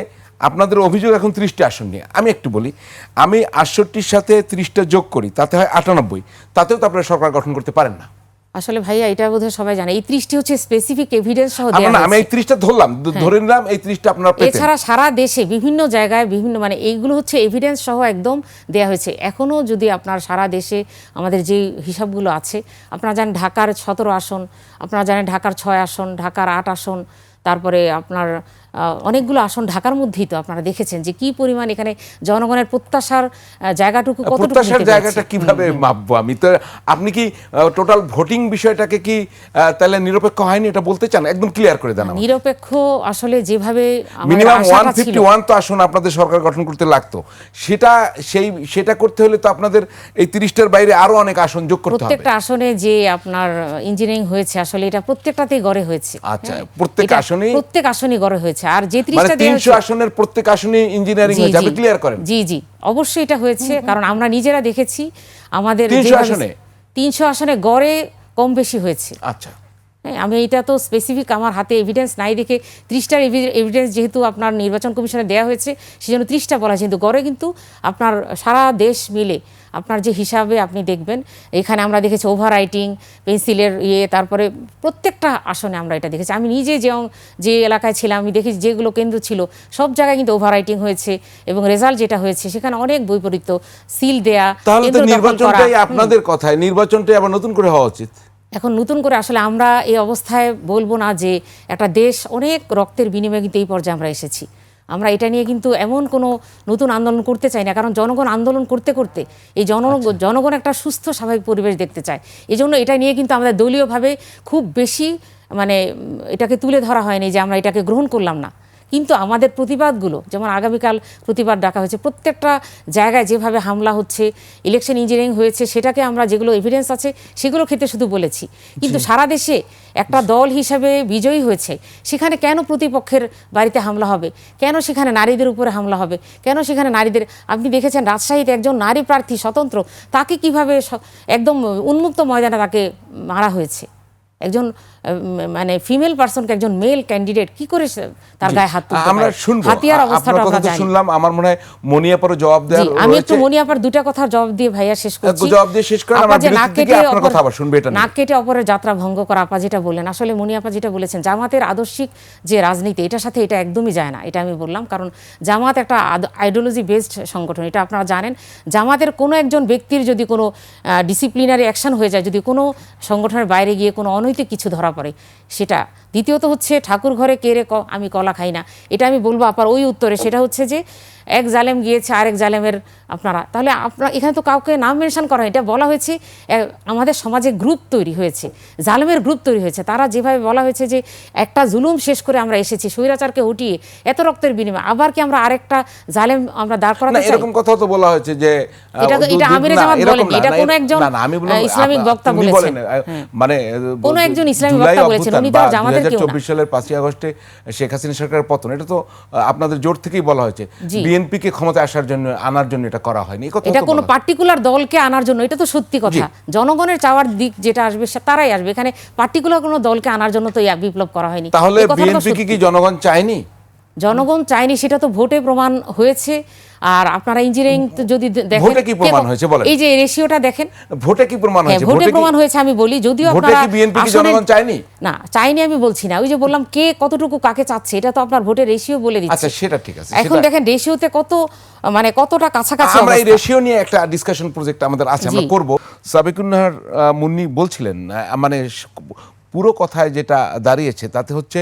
আপনাদের অভিযোগ এখন 30টা আসন নিয়ে। আমি একটু বলি, আমি 68-র সাথে 30টা যোগ করি, তাতে হয় 98। তাতেও তো আপনারা সরকার গঠন করতে পারেন না।
আসলে ভাইয়া, এটা বোধহয় সবাই জানে, এই 30টি হচ্ছে স্পেসিফিক এভিডেন্স সহ দেয়া
আমি এই 30টা ধরলাম, ধরে নিলাম এই 30টা আপনারা পেতেন।
এছাড়া সারা দেশে বিভিন্ন জায়গায় বিভিন্ন, মানে এইগুলো হচ্ছে এভিডেন্স সহ একদম দেয়া হয়েছে। এখনও যদি আপনার সারা দেশে আমাদের যে হিসাবগুলো আছে, আপনারা জানেন ঢাকার 17 আসন, আপনারা জানেন ঢাকার 6 আসন, ঢাকার 8 আসন, তারপরে আপনার অনেকগুলো আসন ঢাকার মধ্যেই তো আপনারা দেখেছেন যে কি পরিমাণ এখানে জনগণের প্রত্যাশার জায়গাটুকু, কতটুকু
প্রত্যাশার জায়গাটা কিভাবে মাপবো আমি? তো আপনি কি টোটাল ভোটিং বিষয়টাকে কি তাহলে নিরপেক্ষ হয়নি এটা বলতে চান? একদম ক্লিয়ার করে দেন।
নিরপেক্ষ আসলে যেভাবে
মিনিমাম 151 তো আসন আপনাদের সরকার গঠন করতে লাগতো, সেটা করতে হলে তো আপনাদের এই 30টার বাইরে আরো অনেক আসন যোগ করতে হবে।
প্রত্যেকটা আসনে যে আপনার ইঞ্জিনিয়ারিং হয়েছে, আসলে এটা প্রত্যেকটাতেই গড়ে হয়েছে।
আচ্ছা, প্রত্যেক আসনেই
গড়ে হয়েছে। আর যে
মানে
30টা দেওয়া
300 আসনের প্রত্যেক আসনে ইঞ্জিনিয়ারিং
জি,
হয়ে যাবে,
জি।
ক্লিয়ার করেন।
জি জি অবশ্যই এটা হয়েছে, কারণ আমরা নিজেরা দেখেছি আমাদের
300
যেভাবে-
আসনে?
300 আসনে গড়ে কম বেশি হয়েছে।
আচ্ছা,
হ্যাঁ, আমি এটা তো স্পেসিফিক আমার হাতে এভিডেন্স নাই দেখে 30টার এভিডেন্স যেহেতু আপনার নির্বাচন কমিশনে দেওয়া হয়েছে সেজন্য 30টা বলা হয়েছে, কিন্তু গড়ে কিন্তু আপনার সারা দেশ মিলে আপনার যে হিসাবে আপনি দেখবেন এখানে আমরা দেখেছি ওভার রাইটিং, পেন্সিলের তারপরে প্রত্যেকটা আসনে আমরা এটা দেখেছি। আমি নিজে যে এলাকায় ছিলাম আমি দেখেছি যেগুলো কেন্দ্র ছিল সব জায়গায় কিন্তু ওভার রাইটিং হয়েছে, এবং রেজাল্ট যেটা হয়েছে সেখানে অনেক বৈপরীত্য, সিল দেয়া,
তাহলে তো
কেন্দ্র দখল করা।
নির্বাচনটাই আপনাদের কথায়, নির্বাচনটাই আবার নতুন করে হওয়া উচিত।
এখন নতুন করে আসলে আমরা এই অবস্থায় বলবো না যে একটা দেশ অনেক রক্তের বিনিময়ে কিন্তু এই পর্যায়ে আমরা এসেছি। আমরা এটা নিয়ে কিন্তু এমন কোনো নতুন আন্দোলন করতে চাই না, কারণ জনগণ আন্দোলন করতে করতে এই জনগণ একটা সুস্থ স্বাভাবিক পরিবেশ দেখতে চায়। এই জন্য এটা নিয়ে কিন্তু আমাদের দলীয়ভাবে খুব বেশি মানে এটাকে তুলে ধরা হয়নি যে আমরা এটাকে গ্রহণ করলাম না, কিন্তু আমাদের প্রতিবাদগুলো, যেমন আগামীকাল প্রতিবাদ ডাকা হয়েছে, প্রত্যেকটা জায়গায় যেভাবে হামলা হচ্ছে, ইলেকশন ইঞ্জিনিয়ারিং হয়েছে, সেটাকে আমরা যেগুলো এভিডেন্স আছে সেগুলো ক্ষেত্রে শুধু বলেছি। কিন্তু সারা দেশে একটা দল হিসাবে বিজয়ী হয়েছে, সেখানে কেন প্রতিপক্ষের বাড়িতে হামলা হবে, কেন সেখানে নারীদের উপরে হামলা হবে, কেন সেখানে নারীদের, আপনি দেখেছেন রাজশাহীতে একজন নারী প্রার্থী স্বতন্ত্র, তাকে কিভাবে একদম উন্মুক্ত ময়দানে তাকে মারা হয়েছে। একজন মানে ফিমেল পারসনকে একজন মেল ক্যান্ডিডেট কি করে তার গায়ে হাত তুলতে
আমরা
পারে?
শুনবো,
হাতিয়ার অবস্থাটা
আপনার কথা
আমরা
তো
জানি।
শুনলাম, আমার মনে হয় মনিয়াপারও জবাব
জি,
দেওয়ার
আমি একটু
রয়েছে।
মনিয়াপার দুটা কথা জবাব দিয়ে ভাইয়া শেষ করছি।
জবাব দিয়ে শেষ করেন,
আপা
আমরা
যে
বিরতির
নাক
দিকে
কেটে
আপনার কথা আবার শুনবো, এটা নিয়ে।
নাক কেটে অপরের যাত্রা ভঙ্গ করা, আপা যেটা বললেন, আসলে মনিয়াপা যেটা বলেছেন জামাতের আদর্শিক যে রাজনীতি এটার সাথে এটা একদমই যায় না, এটা আমি বললাম। কারণ জামাত একটা আইডিওলজি বেসড সংগঠন, এটা আপনারা জানেন। জামাতের কোনো একজন ব্যক্তির যদি কোনো ডিসিপ্লিনারি অ্যাকশন হয়ে যায়, যদি কোনো সংগঠনের বাইরে গিয়ে কোনো অনৈতিক কিছু ধরা পড়ে, সেটা দ্বিতীয়ত হচ্ছে ঠাকুর ঘরে কেড়ে আমি কলা খাই না, এটা আমি বলবো আপার ওই উত্তরে। সেটা হচ্ছে যে এক জালেম গিয়েছে আরেক জালেমের আপনারা, তাহলে আপনারা এখানে তো কাউকে নাম মেনশন করা হয়, এটা বলা হয়েছে আমাদের সমাজে গ্রুপ তৈরি হয়েছে, জালেমের গ্রুপ তৈরি হয়েছে, তারা যেভাবে বলা হয়েছে যে একটা জুলুম শেষ করে আমরা এসেছি, স্বৈরাচারকে হটিয়ে এত রক্তের বিনিময়ে আবার কি আমরা আরেকটা জালেম আমরা দাঁড়
না,
করাতে চাই?
এরকম কথা তো বলা হয়েছে যে
এটা আমিরে জামাত বলেন, এটা কোনো একজন ইসলামিক বক্তা বলেছেন,
মানে
কোনো একজন ইসলামিক
জুলাই
বক্তা বলেছেন,
অভ্যুত্থান
উনি তো
বা
আর জামাতের কেউ না।
2024 সালের 5ই আগস্টে শেখ হাসিনা সরকারের পতন, এটা তো আপনাদের জোট থেকেই বলা হয়েছে।
জি।
বিএনপিকে ক্ষমতায় আনার জন্য এটা করা হয়নি, এই কথা
এটা
তো
কোনো
বলা।
পার্টিকুলার দলকে আনার জন্য, এটা তো সত্যি কথা। জনগণের চাওয়ার দিক যেটা আসবে তারাই আসবে, এখানে পার্টিকুলার কোনো দলকে আনার জন্য তো বিপ্লব করা হয়নি।
তাহলে
এই কথাটা তো
বিএনপি কি
সত্যি।
জনগণ চায়নি?
জনগণ চায়নি, সেটা তো ভোটে প্রমাণ হয়েছে। আর আপনারা ইঞ্জিনিয়ারিং যদি দেখেন,
ভোটে কি প্রমাণ হয়েছে বলেন?
এই যে রেশিওটা দেখেন,
ভোটে কি প্রমাণ
হ্যাঁ,
হয়েছে?
ভোটে
ভোটে
প্রমাণ হয়েছে। আমি বলি, যদিও
ভোটে
আপনারা
কি বিএনপি কি
আসলে-
জনগণ চায়নি?
না, চাইনি আমি বলছি না, ওই যে বললাম কে কতটুকু কাকে চাচ্ছে, এটা তো আপনার ভোটের রেশিও বলে দিচ্ছে।
আচ্ছা, সেটা ঠিক আছে।
এখন দেখেন রেশিওতে কত মানে কতটা কাছাকাছি
আমরা এই
অবস্থা।
রেশিও নিয়ে একটা ডিসকাশন প্রজেক্ট আমাদের আছে, আমরা
জি।
করব। সাবিকুন নাহার মুন্নি বলছিলেন, মানে পুরো কথায় যেটা দাঁড়িয়েছে তাতে হচ্ছে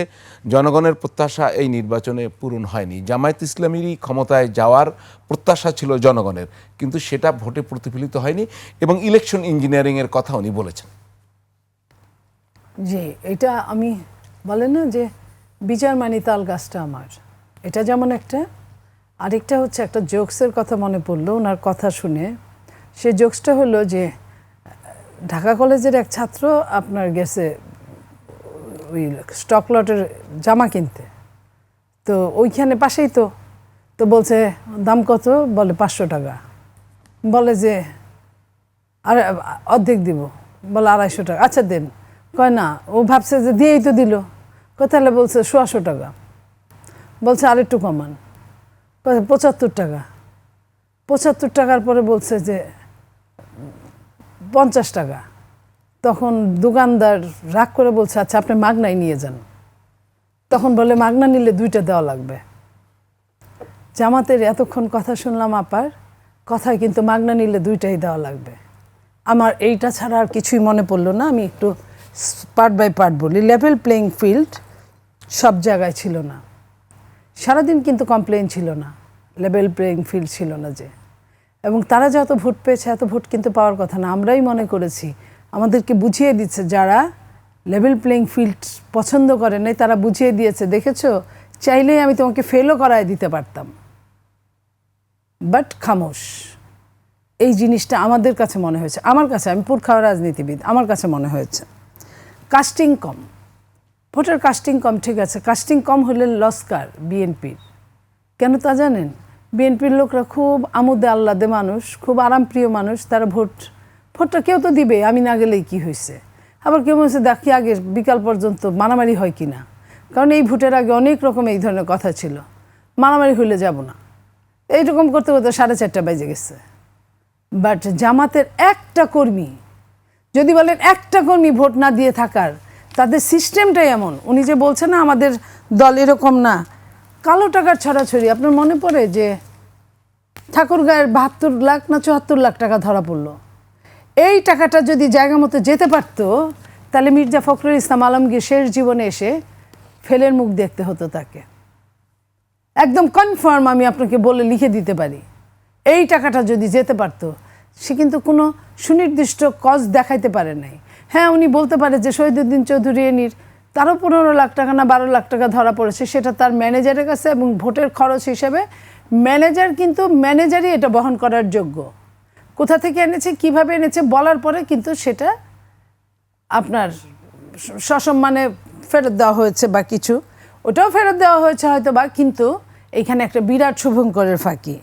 জনগণের প্রত্যাশা এই নির্বাচনে পূরণ হয়নি। জামায়াত ইসলামীরই ক্ষমতায় যাওয়ার প্রত্যাশা ছিল জনগণের, কিন্তু সেটা ভোটে প্রতিফলিত হয়নি, এবং ইলেকশন ইঞ্জিনিয়ারিং এর কথা উনি বলেছেন।
জি, এটা আমি বলে না যে বিচার মানি তাল গাছটা আমার, এটা যেমন একটা। আরেকটা হচ্ছে একটা জোকসের কথা মনে পড়লো ওনার কথা শুনে। সে জোকসটা হলো যে ঢাকা কলেজের এক ছাত্র আপনার গেছে ওই স্টক লটের জামা কিনতে, তো ওইখানে পাশেই তো বলছে দাম কত, বলে 500 টাকা, বলে যে আর অর্ধেক দিব, বলে 250 টাকা, আচ্ছা দেন, কয় না, ও ভাবছে যে দিয়েই তো দিল, কোথায় বলছে 100 টাকা, বলছে আরেকটু কমান, 75 টাকা, 75 টাকার পরে বলছে যে 50 টাকা। তখন দোকানদার রাগ করে বলছে আচ্ছা আপনি মাগনাই নিয়ে যান। তখন বলে মাগনা নিলে 2টা দেওয়া লাগবে। জামাতের এতক্ষণ কথা শুনলাম আপার কথায়, কিন্তু মাগনা নিলে 2টাই দেওয়া লাগবে। আমার এইটা ছাড়া আর কিছুই মনে পড়লো না। আমি একটু পার্ট বাই পার্ট বলি। লেভেল প্লেইং ফিল্ড সব জায়গায় ছিল না, সারাদিন কিন্তু কমপ্লেন ছিল না, লেভেল প্লেইং ফিল্ড ছিল না যে, এবং তারা যত ভোট পেয়েছে এত ভোট কিন্তু পাওয়ার কথা না। আমরাই মনে করেছি, আমাদেরকে বুঝিয়ে দিচ্ছে, যারা লেভেল প্লেইং ফিল্ড পছন্দ করে নাই তারা বুঝিয়ে দিয়েছে, দেখেছো চাইলেই আমি তোমাকে ফেলও করায় দিতে পারতাম, বাট খামোশ। এই জিনিসটা আমাদের কাছে মনে হয়েছে, আমার কাছে, আমি পুরখাওয়া রাজনীতিবিদ, আমার কাছে মনে হয়েছে কাস্টিং কম, ভোটের কাস্টিং কম, ঠিক আছে, কাস্টিং কম হলে লস কার? বিএনপির। কেন তা জানেন? বিএনপির লোকরা খুব আমোদে আহ্লাদে মানুষ, খুব আরামপ্রিয় মানুষ, তারা ভোটটা কেউ তো দিবে, আমি না গেলেই কি হয়েছে। আবার কেউ বলছে দেখি আগে বিকাল পর্যন্ত মারামারি হয় কি না, কারণ এই ভোটের আগে অনেক রকম এই ধরনের কথা ছিল, মারামারি হইলে যাব না, এইরকম করতে করতে 4:30 বেজে গেছে। বাট জামাতের একটা কর্মী, যদি বলেন একটা কর্মী ভোট না দিয়ে থাকার, তাদের সিস্টেমটাই এমন। উনি যে বলছেন না আমাদের দল এরকম না, কালো টাকার ছড়াছড়ি। আপনার মনে পড়ে যে ঠাকুরগাঁয়ের 72 লাখ না 74 লাখ টাকা ধরা পড়লো। এই টাকাটা যদি জায়গা মতো যেতে পারতো, তাহলে মির্জা ফখরুল ইসলাম আলমগীর শেষ জীবনে এসে ফেলের মুখ দেখতে হতো তাকে। একদম কনফার্ম আমি আপনাকে বলে লিখে দিতে পারি, এই টাকাটা যদি যেতে পারতো। সে কিন্তু কোনো সুনির্দিষ্ট কজ দেখাইতে পারে নাই। হ্যাঁ, উনি বলতে পারে যে শহীদুদ্দিন চৌধুরী এনির তারও 15 লাখ টাকা না 12 লাখ টাকা ধরা পড়েছে, সেটা তার ম্যানেজারের কাছে, এবং ভোটের খরচ হিসেবে ম্যানেজার কিন্তু ম্যানেজারই এটা বহন করার যোগ্য। কোথা থেকে এনেছে, কিভাবে এনেছে বলার পরে কিন্তু সেটা আপনার সসম্মানে ফেরত দেওয়া হয়েছে বা কিছু, ওটাও ফেরত দেওয়া হয়েছে হয়তো বা, কিন্তু এইখানে একটা বিরাট শুভঙ্করের ফাঁকি।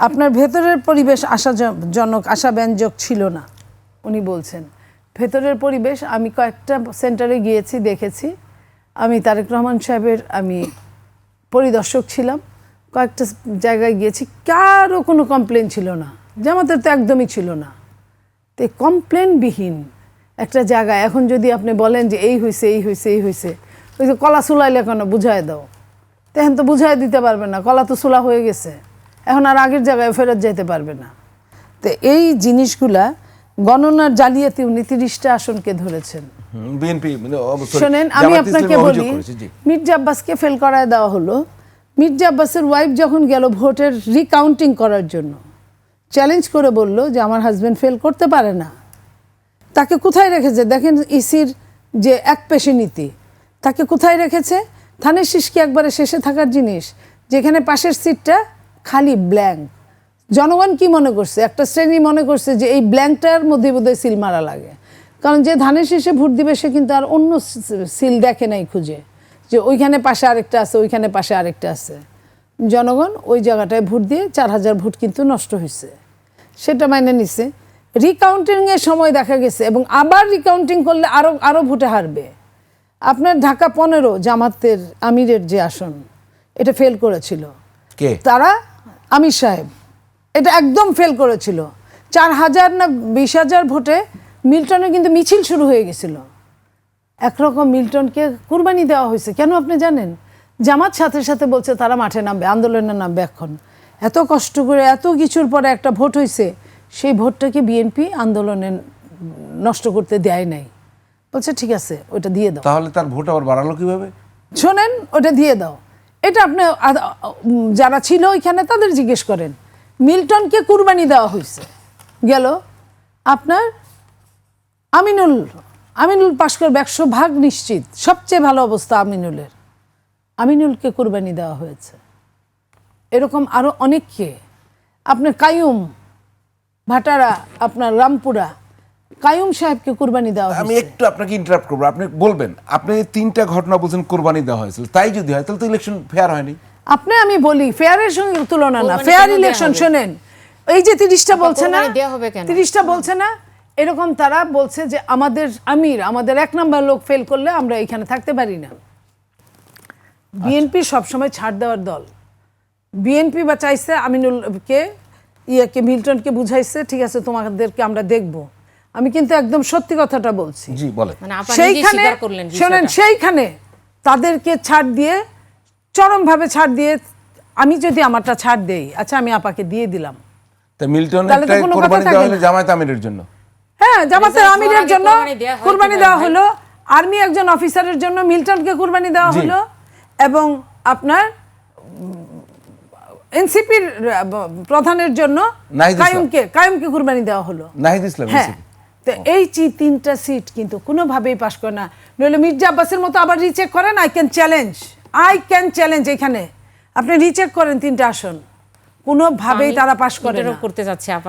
আপনার ভেতরের পরিবেশ আশাজনক, আশাব্যঞ্জক ছিল না উনি বলছেন। ভেতরের পরিবেশ, আমি কয়েকটা সেন্টারে গিয়েছি, দেখেছি। আমি তারেক রহমান সাহেবের আমি পরিদর্শক ছিলাম, কয়েকটা জায়গায় গিয়েছি, কারও কোনো কমপ্লেন ছিল না, জামাতের তো একদমই ছিল না। তো কমপ্লেনবিহীন একটা জায়গায় এখন যদি আপনি বলেন যে এই হয়েছে এই হয়েছে এই হয়েছে, ওই যে কলা চুলাইলে কেন বুঝায় দাও, তখন তো বুঝাই দিতে পারবে না, কলা তো চুলা হয়ে গেছে, এখন আর আগের জায়গায় ফেরত যেতে পারবে না। তো এই জিনিসগুলা গণনার জালিয়াতি উনি 30টা আসনকে ধরেছেন।
বিএনপি
শোনেন, আমি আপনাকে বলি, মির্জা আব্বাসকে ফেল করায় দেওয়া হলো। মির্জা আব্বাসের ওয়াইফ যখন গেল ভোটের রিকাউন্টিং করার জন্য, চ্যালেঞ্জ করে বলল যে আমার হাজব্যান্ড ফেল করতে পারে না। তাকে কোথায় রেখেছে দেখেন, ইসির যে একপেশে নীতি, তাকে কোথায় রেখেছে? ধানের শীষকে একবারে শেষে থাকার জিনিস, যেখানে পাশের সিটটা খালি ব্ল্যাঙ্ক। জনগণ কি মনে করছে? একটা শ্রেণী মনে করছে যে এই ব্ল্যাঙ্কটার মধ্যে বোধহয় সিল মারা লাগে, কারণ যে ধানের শীষে ভোট দিবে সে কিন্তু আর অন্য সিল দেখে নাই খুঁজে, যে ওইখানে পাশে আরেকটা আছে, ওইখানে পাশে আরেকটা আছে। জনগণ ওই জায়গাটায় ভোট দিয়ে 4000 ভোট কিন্তু নষ্ট হয়েছে, সেটা মাইনে নিছে। রিকাউন্টিংয়ের সময় দেখা গেছে, এবং আবার রিকাউন্টিং করলে আরও ভোটে হারবে। আপনার ঢাকা 15 জামাতের আমিরের যে আসন, এটা ফেল করেছিল
কে?
তারা আমির সাহেব, এটা একদম ফেল করেছিল। 4000 না 20,000 ভোটে মিল্টনে কিন্তু মিছিল শুরু হয়ে গেছিল। একরকম মিল্টনকে কুরবানি দেওয়া হয়েছে। কেন আপনি জানেন? জামাত সাথে সাথে বলছে তারা মাঠে নামবে, আন্দোলনে নামবে। এখন এত কষ্ট করে এত কিছুর পরে একটা ভোট হয়েছে, সেই ভোটটাকে বিএনপি আন্দোলনে নষ্ট করতে দেয় নাই, বলছে ঠিক আছে ওটা দিয়ে দাও।
তাহলে তার ভোট আবার বাড়ালো কিভাবে?
শোনেন, ওটা দিয়ে দাও। এটা আপনি যারা ছিল ওইখানে তাদের জিজ্ঞেস করেন। মিল্টনকে কুরবানি দেওয়া হয়েছে, গেল আপনার আমিনুল পাশ করবে 100% নিশ্চিত, সবচেয়ে ভালো অবস্থা আমিনুলের। আমিনুলকে কুরবানি দেওয়া হয়েছে। এরকম আরো অনেককে, আপনার কাইয়ুম ভাটারা, আপনার রামপুরা কাইয়ুম সাহেবকে কুরবানি দেওয়া
আমি
হয়েছে।
একটু আপনাকে ইন্টারাপ্ট করবো, আপনি বলবেন। আপনি 3টা ঘটনা বলছেন কোরবানি দেওয়া হয়েছিল, তাই যদি হয় তাহলে তো ইলেকশন ফেয়ার হয়নি।
আমি বলি ফেয়ারের সঙ্গে তুলনা না,
কোরবানি
ফেয়ার
কেন দেয়া
ইলেকশন।
হবে?
শোনেন, এই যে 30টা বলছে না,
কোরবানি দেয়া হবে কেন?
30টা বলছে না, এরকম তারা বলছে যে আমাদের 1 নাম্বার লোক ফেল করলে আমরা এখানে থাকতে পারি না। বিএনপি সবসময় ছাড় দেওয়ার দল। বিএনপি বা চাইছে আমিনুলকে মিল্টনকে বুঝাইছে, ঠিক আছে তোমাদেরকে আমরা দেখব। আমি কিন্তু একদম সত্যি কথাটা বলছি।
জি বলেন।
মানে আপা নিজেই
সেইখানে
স্বীকার করলেন
শোনেন,
বিষয়টা।
সেইখানে তাদেরকে ছাড় দিয়ে, চরমভাবে ছাড় দিয়ে, আমি যদি আমারটা ছাড় দেই, আচ্ছা আমি আপাকে দিয়ে দিলাম,
তা মিল্টন
তাহলে তো
একটা
কোনো কথা
কোরবানি
থাকে
দেওয়া হলো
না।
জামায়াত আমিরের জন্য।
হ্যাঁ, জামাতের
রেজাল্ট
আমিরের
হওয়ার আগে
জন্য
কুরবানি দেয়া হয়
কুরবানি
কিভাবে
দেওয়া
ভাই?
হলো, আর্মি একজন অফিসারের জন্য মিল্টনকে কুরবানি দেওয়া
জি।
হলো, এবং আপনার এনসিপির প্রধানের জন্য
নাহিদ ইসলাম।
কাইয়ুমকে কুরবানি দেওয়া হলো।
নাহিদ ইসলাম
হ্যাঁ, তো এই 3টা সিট কিন্তু কোনোভাবেই পাস করে না। নইলে মির্জা আব্বাসের মতো আবার রিচেক করেন, আই ক্যান চ্যালেঞ্জ। এখানে আপনি রিচেক করেন 3টা আসন, কোনোভাবেই তারা পাস করে না।
interrupt করতে যাচ্ছে আপা।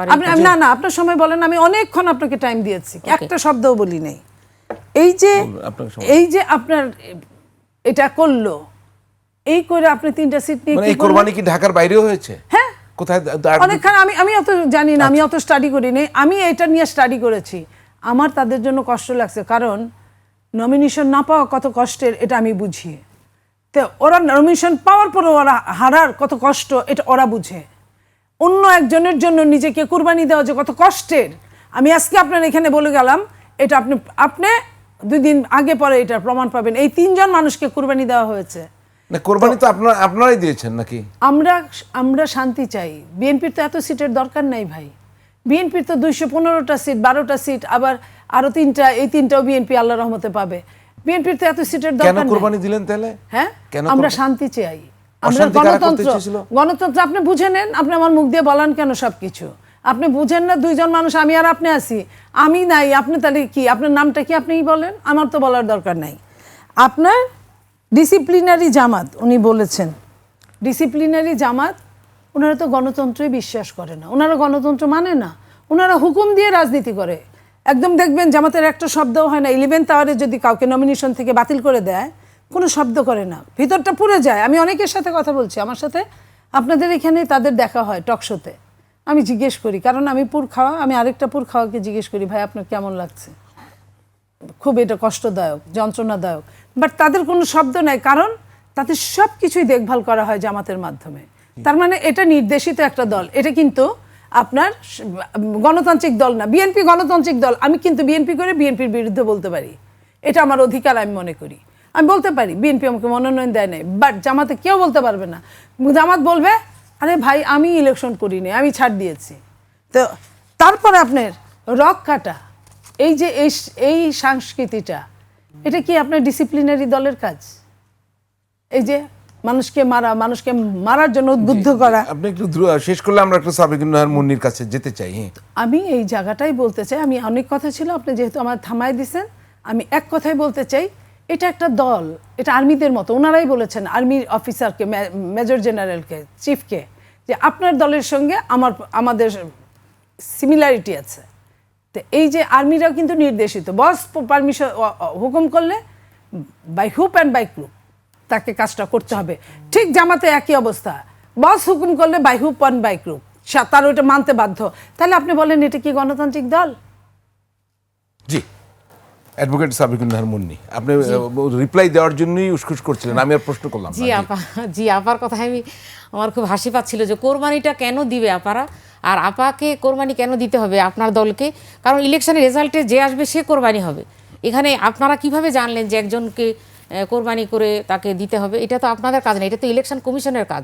না, আপনার সময় বলেন, আমি অনেকক্ষণ আপনাকে টাইম দিয়েছি, একটা শব্দও বলি নাই। এই যে
আপনাকে
এই যে আপনার এটা করলো, এই করে আপনি 3টা সিট নিয়ে
মানে
কি
এই
করলেন?
কোরবানি কি ঢাকার বাইরেও হয়েছে?
হ্যাঁ,
কোথায়
অনেকখানে আমি অত জানি না, আমি অত স্টাডি করিনি, আমি এটা নিয়ে স্টাডি করেছি। আমার তাদের জন্য কষ্ট লাগছে, কারণ নমিনেশন না পাওয়া কত কষ্টের এটা আমি বুঝি। তো ওরা নমিনেশন পাওয়ার পরে ওরা হারার কত কষ্ট এটা ওরা বুঝে। অন্য একজনের জন্য নিজেকে কুরবানি দেওয়া যে কত কষ্টের, আমি আজকে আপনার এখানে বলে গেলাম, এটা আপনি 2 দিন আগে পরে এটা প্রমাণ পাবেন। এই 3 জন মানুষকে কুরবানি দেওয়া হয়েছে।
না, কোরবানি তো আপনারাই দিয়েছেন নাকি?
আমরা শান্তি চাই। বিএনপির তো এত সিটের দরকার নাই ভাই। বিএনপির তো 215টা সিট, 12টা সিট, আবার আরো 3টা, এই 3টাও বিএনপি আল্লাহ রহমতে পাবে। বিএনপির তো এত সিটের
কেন
দরকার নেই।
কোরবানি দিলেন তাহলে?
হ্যাঁ,
কেন
আমরা
কোরবানি?
শান্তি চাই, আমরা
অশান্তি কারা করতে
গণতন্ত্র।
চেয়েছিল?
গণতন্ত্র আপনি বুঝে নেন, আপনি আমার মুখ দিয়ে বলান কেন সবকিছু? আপনি বুঝেন না, 2 জন মানুষ, আমি আর আপনি আছি, আমি নাই, আপনি তাহলে কি, আপনার নামটা কি আপনিই বলেন, আমার তো বলার দরকার নাই। আপনার ডিসিপ্লিনারি জামাত, উনি বলেছেন ডিসিপ্লিনারি জামাত, ওনারা তো গণতন্ত্রই বিশ্বাস করে না, ওনারা গণতন্ত্র মানে না, ওনারা হুকুম দিয়ে রাজনীতি করে। একদম দেখবেন জামাতের একটা শব্দও হয় না। 11th আওয়ারে যদি কাউকে নমিনেশন থেকে বাতিল করে দেয়, কোনো শব্দ করে না, ভিতরটা পুড়ে যায়। আমি অনেকের সাথে কথা বলছি, আমার সাথে আপনাদের এখানে তাদের দেখা হয় টক শোতে, আমি জিজ্ঞেস করি, কারণ আমি পুর খাওয়া, আমি আরেকটা পুর খাওয়াকে জিজ্ঞেস করি, ভাই আপনার কেমন লাগছে? খুব এটা কষ্টদায়ক, যন্ত্রণাদায়ক, বাট তাদের কোনো শব্দ নাই, কারণ তাদের সব কিছুই দেখভাল করা হয় জামাতের মাধ্যমে। তার মানে এটা নির্দেশিত একটা দল, এটা কিন্তু আপনার গণতান্ত্রিক দল না। বিএনপি গণতান্ত্রিক দল, আমি কিন্তু বিএনপি করে বিএনপির বিরুদ্ধে বলতে পারি, এটা আমার অধিকার, আমি মনে করি। আমি বলতে পারি বিএনপি আমাকে মনোনয়ন দেয় নাই, বাট জামাতে কেউ বলতে পারবে না। জামাত বলবে, আরে ভাই আমি ইলেকশন করিনি, আমি ছাড় দিয়েছি। তো তারপরে আপনার রক কাটা, এই যে এই সংস্কৃতিটা, এটা কি আপনার ডিসিপ্লিনারি দলের কাজ? এই যে মানুষকে মারার জন্য উদ্বুদ্ধ করা।
আপনি একটু শেষ করলে আমরা একটু সাবিকুন নাহার মুন্নির কাছে যেতে চাই।
আমি এই জায়গাটাই বলতে চাই, আমি অনেক কথা ছিল, আপনি যেহেতু আমার থামায় দিছেন, আমি এক কথাই বলতে চাই, এটা একটা দল, এটা আর্মিদের মতো। ওনারাই বলেছেন আর্মির অফিসারকে, মেজর জেনারেলকে, চিফকে, যে আপনার দলের সঙ্গে আমাদের সিমিলারিটি আছে। তো এই যে আর্মিরাও কিন্তু নির্দেশিত, বস পারমিশন হুকুম করলে বাই হুপ অ্যান্ড বাই ক্রুপ তাকে কাজটা করতে হবে। ঠিক জামাতে একই অবস্থা, বস হুকুম করলে বাই হুপ অ্যান্ড বাই ক্রুপ, তার ওইটা মানতে বাধ্য। তাহলে আপনি বলেন এটা কি গণতান্ত্রিক দল?
জি, অ্যাডভোকেট সাবিকুন নাহার মুন্নি, আপনি রিপ্লাই দেওয়ার জন্যই উসখুস করছিলেন, আমি আর প্রশ্ন করলাম
জি আপা, জি আপার কথায় আমার খুব হাসি পাচ্ছিল যে কোরবানিটা কেন দিবে আপারা, আর আপাকে কোরবানি কেন দিতে হবে আপনার দলকে? কারণ ইলেকশনের রেজাল্টে যে আসবে সে কোরবানি হবে। এখানে আপনারা কিভাবে জানলেন যে একজনকে কোরবানি করে তাকে দিতে হবে? এটা তো আপনাদের কাজ না, এটা তো ইলেকশন কমিশনের কাজ।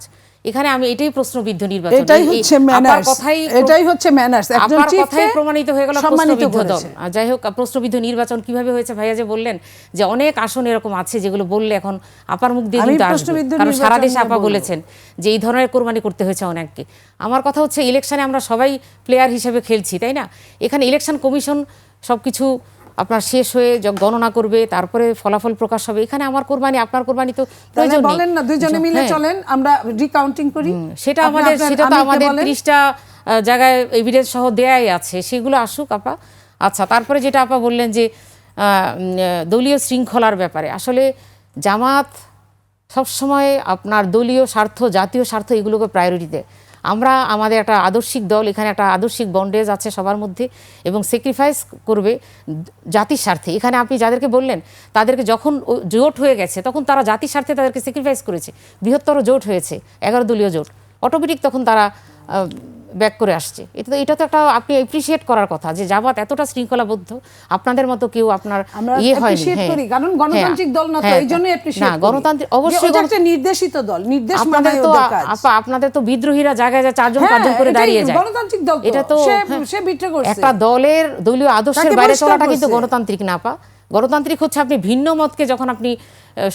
এখানে আমি এটাই প্রশ্নবিদ্ধ নির্বাচন,
এটাই হচ্ছে ম্যানার্স। একজন চিফকে
প্রমাণিত হয়ে গেল
সম্মানিত
প্রশ্নবিদ্ধ দল।
করেছে।
যাই হোক, প্রশ্নবিদ্ধ নির্বাচন কিভাবে হয়েছে ভাইয়া যে বললেন যে অনেক আসন এরকম আছে যেগুলো বললে এখন আপার মুখ দিয়ে কিন্তু আসবে, কারণ সারা দেশে আপা বলেছেন যে এই ধরনের কোরবানি করতে হয়েছে অনেককে। আমার কথা হচ্ছে ইলেকশনে আমরা সবাই প্লেয়ার হিসেবে খেলছি, তাই না? এখানে ইলেকশন কমিশন সবকিছু আপনার শেষ হয়ে গণনা করবে, তারপরে ফলাফল প্রকাশ হবে। এখানে আমার কোরবানি আপনার কোরবানি তো প্রয়োজন নেই।
বলেন না, দুইজনে মিলে চলেন, আমরা রিকাউন্টিং করি।
সেটা তো আমাদের 30টা জায়গায় এভিডেন্স সহ দেয়াই আছে, সেগুলো আসুক আপা। আচ্ছা, তারপরে যেটা আপা বললেন যে দলীয় শৃঙ্খলার ব্যাপারে, আসলে জামাত সবসময় আপনার দলীয় স্বার্থ, জাতীয় স্বার্থ এগুলোকে প্রায়োরিটি দেয়। আমরা আমাদের একটা আদর্শিক দল, এখানে একটা আদর্শিক বন্ডেজ আছে সবার মধ্যে, এবং স্যাক্রিফাইস করবে জাতির স্বার্থে। এখানে আপনি যাদেরকে বললেন তাদেরকে যখন জোট হয়ে গেছে তখন তারা জাতির স্বার্থে তাদেরকে স্যাক্রিফাইস করেছে। বৃহত্তর জোট হয়েছে, 11 দলীয় জোট, অটোমেটিক তখন তারা ব্যাক করে আসছে। এটা তো একটা আপনি অ্যাপ্রিসিয়েট করার কথা যে জামাত এতটা শৃঙ্খলাবদ্ধ, আপনাদের মতো কেউ আপনার হয়নি।
কারণ গণতান্ত্রিক দল না, তো এইজন্যই অ্যাপ্রিসিয়েট করি।
গণতান্ত্রিক অবশ্যই
একটা নির্দেশিত দল, নির্দেশ
আপনাদের তো আপনাদের তো বিদ্রোহীরা জায়গায় 4জন করে দাঁড়িয়ে যায়।
গণতান্ত্রিক দল,
এটা তো
সে বিট্রে করছে।
একটা দলের দলীয় আদর্শের বাইরে চলাটা কিন্তু গণতান্ত্রিক না আপা। গণতান্ত্রিক হচ্ছে আপনি ভিন্ন মতকে যখন আপনি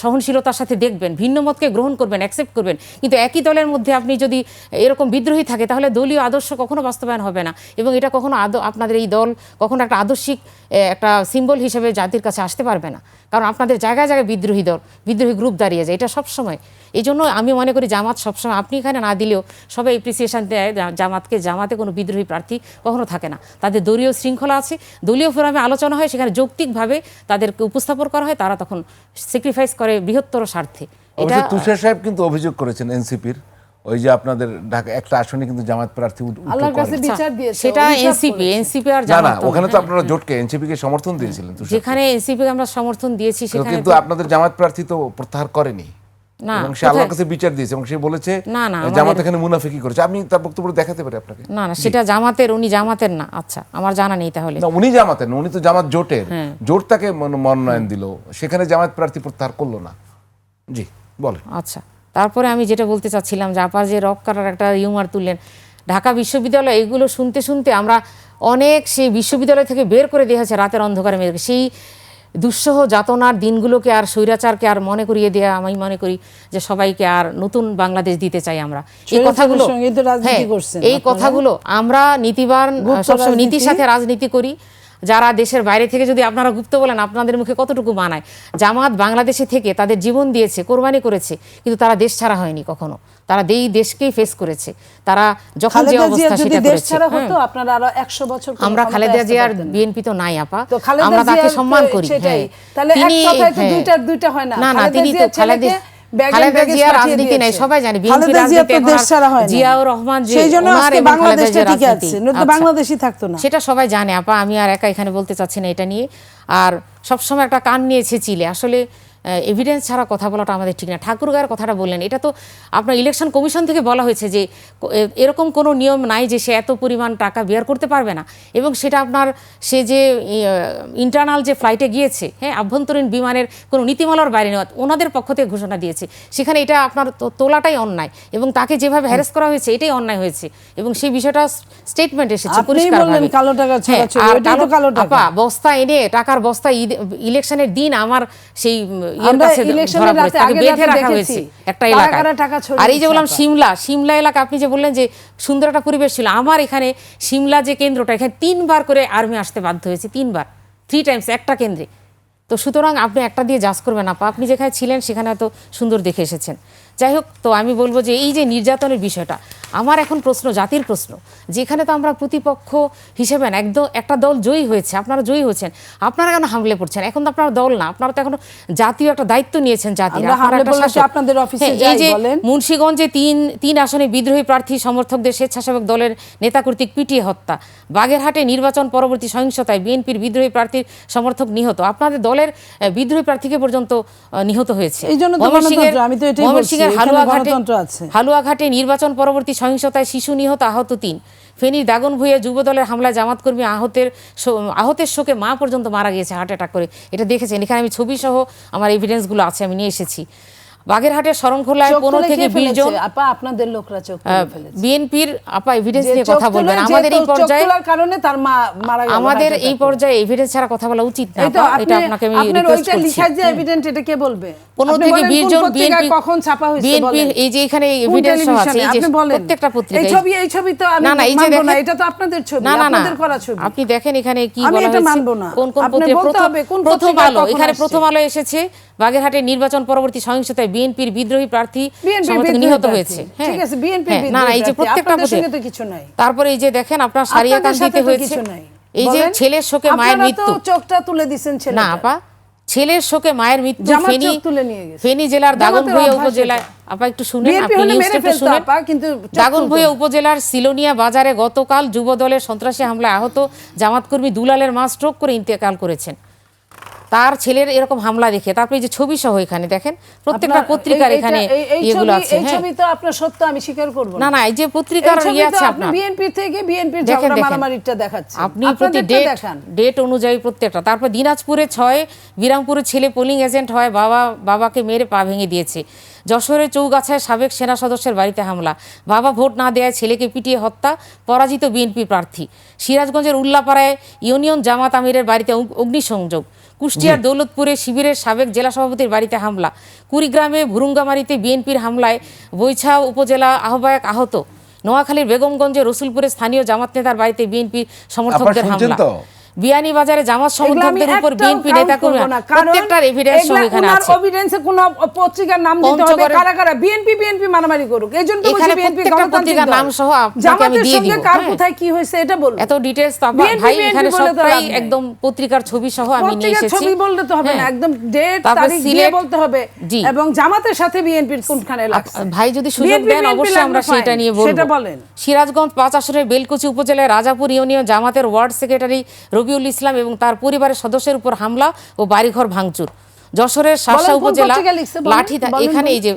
সহনশীলতার সাথে দেখবেন, ভিন্ন মতকে গ্রহণ করবেন, অ্যাকসেপ্ট করবেন। কিন্তু একই দলের মধ্যে আপনি যদি এরকম বিদ্রোহী থাকে তাহলে দলীয় আদর্শ কখনো বাস্তবায়ন হবে না, এবং এটা কখনো আপনাদের এই দল কখনো একটা আদর্শিক একটা সিম্বল হিসেবে জাতির কাছে আসতে পারবে না। কারণ আপনাদের জায়গায় জায়গায় বিদ্রোহী দল, বিদ্রোহী গ্রুপ দাঁড়িয়ে যায়, এটা সবসময়। এই জন্য আমি মনে করি জামাত সবসময়, আপনি এখানে না দিলেও সবাই এপ্রিসিয়েশন দেয় জামাতকে। জামাতে কোনো বিদ্রোহী প্রার্থী কখনো থাকে না, তাদের দলীয় শৃঙ্খলা আছে, দলীয় ফোরামে আলোচনা হয়, সেখানে যৌক্তিকভাবে তাদেরকে উপস্থাপন করা হয়, তারা তখন স্যাক্রিফাইস করে বৃহত্তর স্বার্থে। এটা
অবশ্য তুষার সাহেব কিন্তু অভিযোগ করেছেন এনসিপির ওই যে আপনাদের ঢাকা একটা আসনে কিন্তু জামাত প্রার্থী
আল্লাহর কাছে বিচার দিয়েছে,
সেটা
অভিশাপ
এনসিপি আর
না
জামাত তো
ওখানে তো
হ্যাঁ।
আপনারা জোটকে এনসিপি কে সমর্থন দিয়েছিলেন তুষার।
যেখানে এনসিপি আমরা সমর্থন দিয়েছি সেখানে
কিন্তু আপনাদের জামাত প্রার্থী তো প্রত্যাহার করেনি
না,
এবং সে আল্লাহর কাছে বিচার দিয়েছে এবং সে বলেছে
না, না,
জামাত এখানে মুনাফিকি করেছে। আমি তার বক্তব্য দেখাতে পারি আপনাকে।
না না, সেটা জামাতের, উনি জামাতের না। আচ্ছা, আমার জানা নেই তাহলে।
না উনি জামাতের না, উনি তো জামাত জোটের,
হ্যাঁ।
জোট তাকে মনোনয়ন দিল, সেখানে জামাত প্রার্থী প্রত্যাহার করলো না। জি বলেন।
আচ্ছা, তারপরে আমি যেটা বলতে চাচ্ছিলাম যে আপা যে রক কাটার একটা হিউমার তুললেন, ঢাকা বিশ্ববিদ্যালয়, এগুলো শুনতে শুনতে আমরা অনেক সেই বিশ্ববিদ্যালয় থেকে বের করে দেওয়া হয়েছে রাতের অন্ধকারে মেয়েদেরকে। সেই দুঃসহ যাতনার দিনগুলোকে আর স্বৈরাচারকে আর মনে করিয়ে দেওয়া, আমি মনে করি যে সবাইকে আর নতুন বাংলাদেশ দিতে চাই আমরা। এই কথাগুলো,
সঙ্গে তো রাজনীতি
হ্যাঁ,
করছেন
এই কথাগুলো আমরা নীতিবান, সবসময় নীতির সাথে রাজনীতি করি। যারা দেশের বাইরে থেকে যদি আপনারা গুপ্ত বলেন, আপনাদের মুখে কতটুকু মানায়? জামাত বাংলাদেশে থেকে তাদের জীবন দিয়েছে, কোরবানি করেছে, কিন্তু তারা দেশ ছাড়া হয়নি কখনো। তারা এই দেশকেই ফেস করেছে। তারা যখন যে অবস্থা সেটা
দেশ
করেছে।
ছাড়া হতো, আপনারা আরো 100 বছর
আমরা খালেদা জিয়ার বিএনপি তো নাই আপা,
তো খালেদা
আমরা তাকে
জিয়ার
সম্মান করি।
সেটাই।
হ্যাঁ,
তাহলে এক কথায় তো দুইটা হয় না।
না না, তিনি তো খালেদা জিয়ার রাজনীতি নাই, সবাই জানে। বিএনপি রাজনীতি এখন জিয়াউর রহমান যে ওনার এবং খালেদা জিয়ার রাজনীতি,
নয়তো বাংলাদেশই থাকতো না।
সেটা সবাই জানে আপা, আমি আর একা এখানে বলতে চাচ্ছি না এটা নিয়ে। আর সবসময় একটা কান নিয়েছে চিলে, আসলে এভিডেন্স ছাড়া কথা বলাটা আমাদের ঠিক না। ঠাকুরগাঁয়ের কথাটা বললেন, এটা তো আপনার ইলেকশন কমিশন থেকে বলা হয়েছে যে এরকম কোনো নিয়ম নাই যে সে এত পরিমাণ টাকা বেয়ার করতে পারবে না, এবং সেটা আপনার সে যে ইন্টারনাল যে ফ্লাইটে গিয়েছে, হ্যাঁ, আভ্যন্তরীণ বিমানের কোনো নীতিমালার বাইরে নেওয়া, ওনাদের পক্ষ থেকে ঘোষণা দিয়েছে, সেখানে এটা আপনার তোলাটাই অন্যায়, এবং তাকে যেভাবে হ্যারেস করা হয়েছে এটাই অন্যায় হয়েছে, এবং সেই বিষয়টা স্টেটমেন্ট এসেছে পরিষ্কারভাবে।
কালো টাকা
আপা বস্তা এনে, টাকার বস্তা ইলেকশনের দিন আমার সেই একটা এলাকা। আর এই যে বললাম সিমলা এলাকা, আপনি যে বললেন যে সুন্দর একটা পরিবেশ ছিল, আমার এখানে সিমলা যে কেন্দ্রটা, এখানে 3 বার করে আর্মি আসতে বাধ্য হয়েছে, 3 বার, 3 টাইমস একটা কেন্দ্রে। তো সুতরাং আপনি একটা দিয়ে জাজ করবেন আপা, আপনি যেখানে ছিলেন সেখানে এত সুন্দর দেখে এসেছেন। যাই হোক, তো আমি বলবো যে এই যে নির্যাতনের বিষয়টা, আমার এখন প্রশ্ন, জাতির প্রশ্ন, যেখানে তো আমরা প্রতিপক্ষ হিসেবে না, একদম একটা দল জয়ী হয়েছে, আপনারা জয়ী হয়েছেন, আপনারা কেন হামলে পড়ছেন? এখন তো আপনারা দল না, আপনারা তো এখন জাতীয় একটা দায়িত্ব নিয়েছেন জাতির। এই যে মুন্সিগঞ্জে 3 আসনে বিদ্রোহী প্রার্থী সমর্থকদের স্বেচ্ছাসেবক দলের নেতা কর্তৃক পিটিয়ে হত্যা, বাগেরহাটে নির্বাচন পরবর্তী সহিংসতায় বিএনপির বিদ্রোহী প্রার্থীর সমর্থক নিহত, আপনাদের দলের বিদ্রোহী প্রার্থীকে পর্যন্ত নিহত হয়েছে। ময়মনসিংহের হালুয়াঘাটে নির্বাচন পরবর্তী সহিংসতায় শিশু নিহত, আহত 3। ফেনীর দাগনভূঞা যুব দলের হামলায় জামাত কর্মী আহতের শোকে মা পর্যন্ত মারা গিয়েছে হার্ট অ্যাটাক করে। এটা দেখেছেন, এখানে আমি ছবি সহ আমার এভিডেন্সগুলো আছে, আমি নিয়ে এসেছি। বাগেরহাটের শরণখোলায় 15 থেকে 20 জন
আপনাদের লোকরা চোখ ফেলেছে।
বিএনপির আপা এভিডেন্স নিয়ে কথা বলবেন, আমাদের এই পর্যায়ে
কারণে তার মা মারা গেল,
আমাদের এই পর্যায়ে এভিডেন্স ছাড়া কথা বলা উচিত না। এটা আপনাকে আমি রিকোয়েস্ট করছি।
লিখা যে এভিডেন্স, এটা কে বলবে?
15 থেকে 20 জন বিএনপি
কখন ছাপা হয়েছে
বিএনপি, এই যে এখানে এভিডেন্স আছে, এই যে প্রত্যেকটা পত্রিকায়
এই ছবি তো আমি মানবো না, এটা তো আপনাদের ছবি, আপনাদের করা ছবি।
আপনি দেখেন এখানে কি বলা হয়েছে, কোন কোন পত্রিকা। প্রথম আলো, এখানে প্রথম আলো এসেছে, বাগেরহাটের নির্বাচন পরবর্তী সহিংসতায় বিএনপির বিদ্রোহী প্রার্থী সমর্থক নিহত হয়েছে।
ঠিক আছে, বিএনপি
না না, এই যে প্রত্যেকটা
পত্রিকা কিছু নাই।
তারপরে এই যে দেখেন আপনার সারিয়াকান্দিতে হয়েছে, এই যে ছেলের শোকে মায়ের মৃত্যু,
চোখটা তুলে দিবেন ছেলে
না আপা, ছেলের শোকে মায়ের মৃত্যু ফেনী জেলার দাগনভূঞা উপজেলায়। আপা একটু শুনেন, আপনি নিউজটা একটু শুনেন। দাগনভূঞা উপজেলার সিলোনিয়া বাজারে গতকাল যুব দলের সন্ত্রাসী হামলায় আহত জামাত কর্মী দুলালের মা স্ট্রোক করে ইন্তেকাল করেছেন। তার ছেলের এরকম হামলা দেখে, তারপরে যে ছবি সহ এখানে দেখেন, প্রত্যেকটা পত্রিকার এখানে এগুলো আছে।
এই ছবি তো আপনার সত্য আমি স্বীকার করব
না না, এই যে পত্রিকার ইয়ে আছে আপনার,
বিএনপি থেকে বিএনপির ঝগড়া মারামারিটা দেখাচ্ছে,
আপনি প্রতি ডেট অনুযায়ী প্রত্যেকটা। তারপর দিনাজপুরে 6, বিরামপুরে ছেলে পোলিং এজেন্ট হয়, বাবাকে মেরে পা ভেঙে দিয়েছে। যশোরের চৌগাছায় সাবেক সেনা সদস্যের বাড়িতে হামলা, বাবা ভোট না দেওয়ায় ছেলেকে পিটিয়ে হত্যা, পরাজিত বিএনপি প্রার্থী। সিরাজগঞ্জের উল্লাপাড়ায় ইউনিয়ন জামাত আমিরের বাড়িতে অগ্নিসংযোগ। কুষ্টিয়ার দৌলতপুরে শিবিরের সাবেক জেলা সভাপতির বাড়িতে হামলা। কুড়িগ্রামে ভুরুঙ্গামারিতে বিএনপির হামলায় বৈছা উপজেলা আহ্বায়ক আহত। নোয়াখালীর বেগমগঞ্জে রসুলপুরে স্থানীয় জামাত নেতার বাড়িতে বিএনপি সমর্থকদের হামলা। বিয়ানীবাজারে জামাত
এগুলো আমি
সমর্থকদের উপর
একটাও
বিএনপি
count
নেতাকর্মী
করবো না, কারণ
প্রত্যেকটার এভিডেন্স
এগুলা
এখানে
ওনার
আছে।
এভিডেন্সে কোনো পত্রিকার নাম দিতে হবে,
পঞ্চগড়ের-
কারা কারা বিএনপি মারামারি করুক, এই জন্য তো বলছি
এখানে
বিএনপি
প্রত্যেকটা পত্রিকার নাম সহ আপনাকে আমি
জামাতের
দিয়ে
সঙ্গে
দিব,
কার
হ্যাঁ।
কোথায় কি হয়েছে এটা বলুন।
এত ডিটেইলস তো
BNP
ভাই এখানে
বলে তো
সবটাই
লাভ নেই।
একদম পত্রিকার ছবি সহ আমি নিয়ে
পত্রিকার
এসেছি।
ছবি বললে তো হবে না,
হ্যাঁ।
একদম ডেট
তারপর
তারিখ দিয়ে
সিলেট-
বলতে হবে,
জি।
এবং জামাতের সাথে বিএনপির কোনখানে লাগছে।
ভাই যদি সুযোগ
BNP
দেন অবশ্যই আমরা
লাগবে,
সেটা
fine,
নিয়ে বলবো।
সেটা বলেন।
সিরাজগঞ্জ 5 আসনের বেলকুচি উপজেলায় রাজাপুর ইউনিয়ন জামাতের ওয়ার্ড সেক্রেটারি রবিউল ইসলাম এবং তার পরিবারের সদস্যের উপর হামলা ও বাড়িঘর ভাঙচুর। যশোরের শাসা
বলেন, কোন
উপজেলা
পত্রিকা লিখছে বলেন,
লাঠি
বলেন,
এখানে এই যে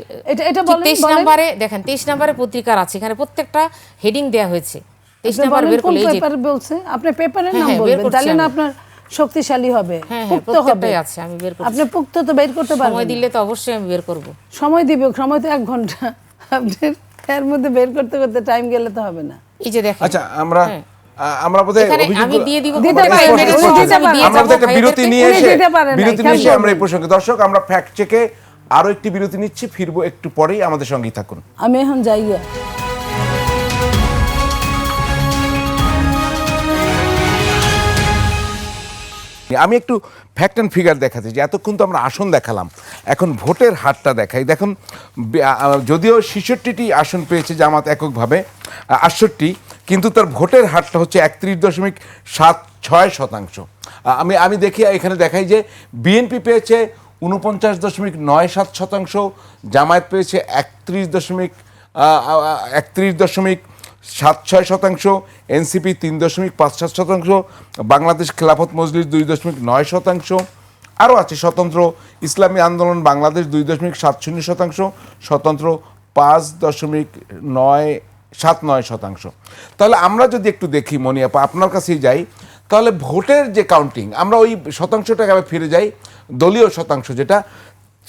এটা বলেন,
23
বলেন।
নম্বরে দেখেন 23 নম্বরে পত্রিকার আছে, এখানে প্রত্যেকটা হেডিং দেয়া হয়েছে। 23
আপনি
নম্বর
বলেন
বের
কোন
করলে এই যে
পেপার বলছে, আপনি পেপারের
হ্যাঁ,
নাম
হ্যাঁ, বের
বলবেন,
করছি
তাহলে না
আমি।
আপনার শক্তিশালী হবে,
হ্যাঁ,
পুক্ত হবে।
প্রত্যেকটাই আছে, আমি বের করছি।
আপনি পুক্ত তো বের করতে পারবেন
সময়
না।
দিলে তো অবশ্যই আমি বের করব।
সময় দিবে, সময় তো 1 ঘন্টা, আপনার এর মধ্যে বের করতে করতে টাইম গেলে তো হবে না।
এই যে দেখেন।
আচ্ছা আমরা
হ্যাঁ।
আমরা বোধহয়
এখানে
অভিযোগ
আমি দিয়ে দিব,
দিতে
আমাদের
পারেন,
evidence
উনি
সহ
দিতে
আমি
পারেন।
দিয়ে
আমরা
যাবো
বোধহয় একটা বিরতি
ভাইদেরকে।
নিয়ে
উনি
এসে
দিতে পারেন না,
বিরতি
কেন
নিয়ে এসে আমরা এই
বলবেন?
প্রসঙ্গে দর্শক আমরা ফ্যাক্ট চেকে আরো একটি বিরতি নিচ্ছি, ফিরবো একটু পরেই, আমাদের সঙ্গেই থাকুন।
আমি এখন যাইয়া
আমি একটু ফ্যাক্ট অ্যান্ড ফিগার দেখাতে যে এতক্ষণ তো আমরা আসন দেখালাম, এখন ভোটের হারটা দেখাই। দেখুন যদিও 66টি আসন পেয়েছে জামাত এককভাবে, 68, কিন্তু তার ভোটের হারটা হচ্ছে 31.76%। আমি দেখি এখানে দেখাই যে বিএনপি পেয়েছে 49.97%, জামায়াত পেয়েছে 31.76%, এনসিপি 3.57%, বাংলাদেশ খেলাফত মজলিস 2.9%, আরও আছে স্বতন্ত্র ইসলামী আন্দোলন বাংলাদেশ 2.70%, স্বতন্ত্র 5.979%। তাহলে আমরা যদি একটু দেখি মনিয়াপা, আপনার কাছেই যাই, তাহলে ভোটের যে কাউন্টিং, আমরা ওই শতাংশটাকে আবার ফিরে যাই, দলীয় শতাংশ যেটা,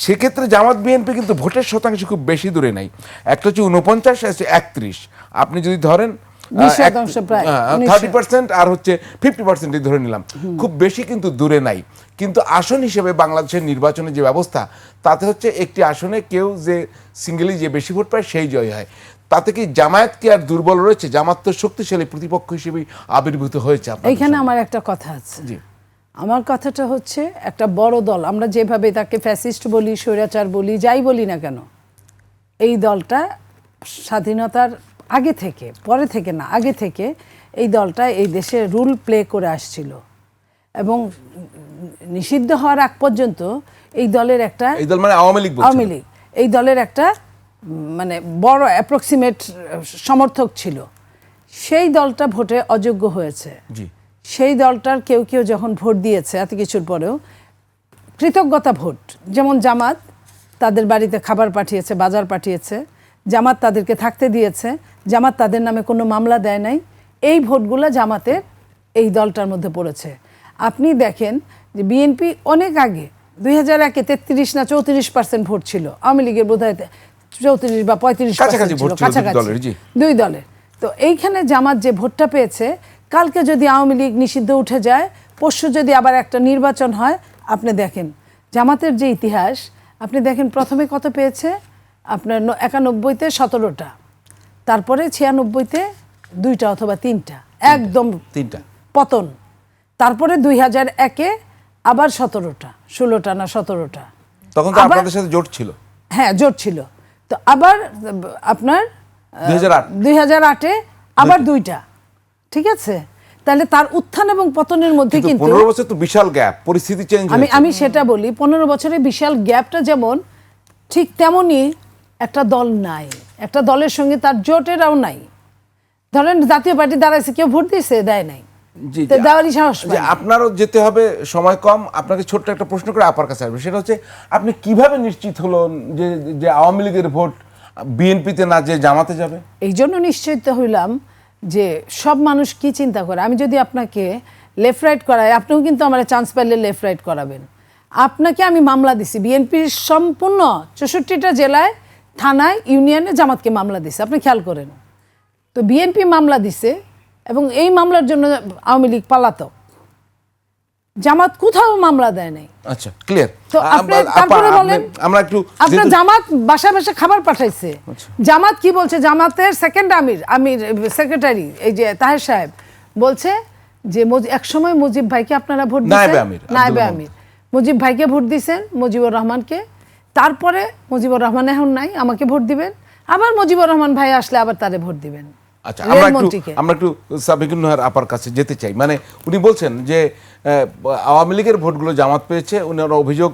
সেক্ষেত্রে জামাত বিএনপি কিন্তু ভোটের শতাংশ খুব বেশি দূরে নাই, একটা হচ্ছে 49, আছে 31। আপনি যদি ধরেন
20% প্রায়,
30% আর হচ্ছে 50% ধরে নিলাম, খুব বেশি কিন্তু দূরে নাই। কিন্তু আসন হিসেবে বাংলাদেশের নির্বাচনের যে ব্যবস্থা, তাতে হচ্ছে একটি আসনে কেউ যে সিঙ্গেলি যে বেশি ভোট পায় সেই জয় হয়। তাতে কি জামায়াত কি আর দুর্বল রয়েছে? জামাত তো শক্তিশালী প্রতিপক্ষ হিসেবে আবির্ভূত হয়েছে আপনাদের
এইখানে
সামনে।
আমার একটা কথা আছে।
জি।
আমার কথাটা হচ্ছে, একটা বড় দল, আমরা যেভাবে তাকে ফ্যাসিস্ট বলি, স্বৈরাচার বলি, যাই বলি না কেন, এই দলটা স্বাধীনতার আগে থেকে, পরে থেকে না, আগে থেকে এই দলটা এই দেশে রুল প্লে করে আসছিল, এবং নিষিদ্ধ হওয়ার আগ পর্যন্ত এই দলের একটা,
এই দল মানে আওয়ামী লীগ বলছেন?
আওয়ামী লীগ এই দলের একটা মানে বড় অ্যাপ্রক্সিমেট সমর্থক ছিল। সেই দলটা ভোটে অযোগ্য হয়েছে।
জি।
সেই দলটার কেউ কেউ যখন ভোট দিয়েছে এত কিছুর পরেও, কৃতজ্ঞতা ভোট, যেমন জামাত তাদের বাড়িতে খাবার পাঠিয়েছে, বাজার পাঠিয়েছে, জামাত তাদেরকে থাকতে দিয়েছে, জামাত তাদের নামে কোনো মামলা দেয় নাই, এই ভোটগুলো জামাতের এই দলটার মধ্যে পড়েছে। আপনি দেখেন যে বিএনপি অনেক আগে 2001-এ 33 না 34% ভোট ছিল, আওয়ামী লীগের বোধহয় 34 বা 35%
কাছাকাছি ভোট ছিল দুই
কাছাকাছি
দলের, জি।
দুই দলের। তো এইখানে জামাত যে ভোটটা পেয়েছে, কালকে যদি আওয়ামী লীগ নিষিদ্ধ উঠে যায়, পরশু যদি আবার একটা নির্বাচন হয়, আপনি দেখেন জামাতের যে ইতিহাস, আপনি দেখেন প্রথমে কত পেয়েছে, আপনার 91-তে 17টা, তারপরে 96-তে 2টা অথবা 3টা, একদম
3টা
পতন, তারপরে 2001-এ আবার 17টা, 16টা না 17টা,
তখন তো
আবার-
আপনাদের সাথে জোট ছিল।
হ্যাঁ জোট ছিল। তো আবার আপনার
2008
2008-এ আবার 2টা, ঠিক আছে। তাহলে তার উত্থান এবং পতনের মধ্যে
কিন্তু
কিন্তু
15 বছর তো বিশাল গ্যাপ, পরিস্থিতি চেঞ্জ হয়েছে।
আমি সেটা বলি, 15 বছরের বিশাল গ্যাপটা যেমন, ঠিক তেমনই একটা দল নাই, একটা দলের সঙ্গে তার জোটেরাও নাই। ধরেন জাতীয় পার্টি দাঁড়াইছে, কেউ ভোট দিয়েছে, দেয় নাই,
জি,
তো
জি।
দেওয়ারই সাহস
যে
পায় না।
আপনারও যেতে হবে, সময় কম, আপনাকে ছোট্ট একটা প্রশ্ন করে আপার কাছে আসবে, সেটা হচ্ছে আপনি কিভাবে নিশ্চিত হলো যে যে আওয়ামী লীগের ভোট বিএনপিতে না যে জামাতে যাবে?
এই জন্য নিশ্চিত হইলাম যে সব মানুষ কি চিন্তা করে। আমি যদি আপনাকে লেফট রাইট করাই, আপনিও কিন্তু আমার চান্স পাইলে লেফট রাইট করাবেন। আপনাকে আমি মামলা দিছি, বিএনপির সম্পূর্ণ 64টা জেলায়, থানায়, ইউনিয়নে জামাতকে মামলা দিছে, আপনি খেয়াল করেন। তো বিএনপি মামলা দিছে, এবং এই মামলার জন্য আওয়ামী লীগ পালাতক, জামাত কোথাও মামলা দেয় নাই।
আচ্ছা, ক্লিয়ার।
তো আপনি তারপরে বলেন,
আমরা একটু
আপনার জামাত বাসায় বাসায় খাবার পাঠাইছে। জামাত কি বলছে, জামাতের সেকেন্ড আমির সেক্রেটারি এই যে তাহের সাহেব বলছে যে একসময় মুজিব ভাইকে আপনারা ভোট
নায়েবে
দিয়েছেন,
আমির,
নায়েবে
আব্দুল
আমির মুজিব ভাইকে ভোট দিয়েছেন, মুজিবুর রহমানকে। তারপরে মুজিবুর রহমান এখন নাই, আমাকে ভোট দিবেন। আবার মুজিবুর রহমান ভাই আসলে আবার তারে ভোট দিবেন।
আচ্ছা,
রেলমন্ত্রীকে।
আমরা একটু সাবিকুন নাহার আপার কাছে যেতে চাই। মানে উনি বলছেন যে আওয়ামী লীগের ভোটগুলো জামাত পেয়েছে, উনার অভিযোগ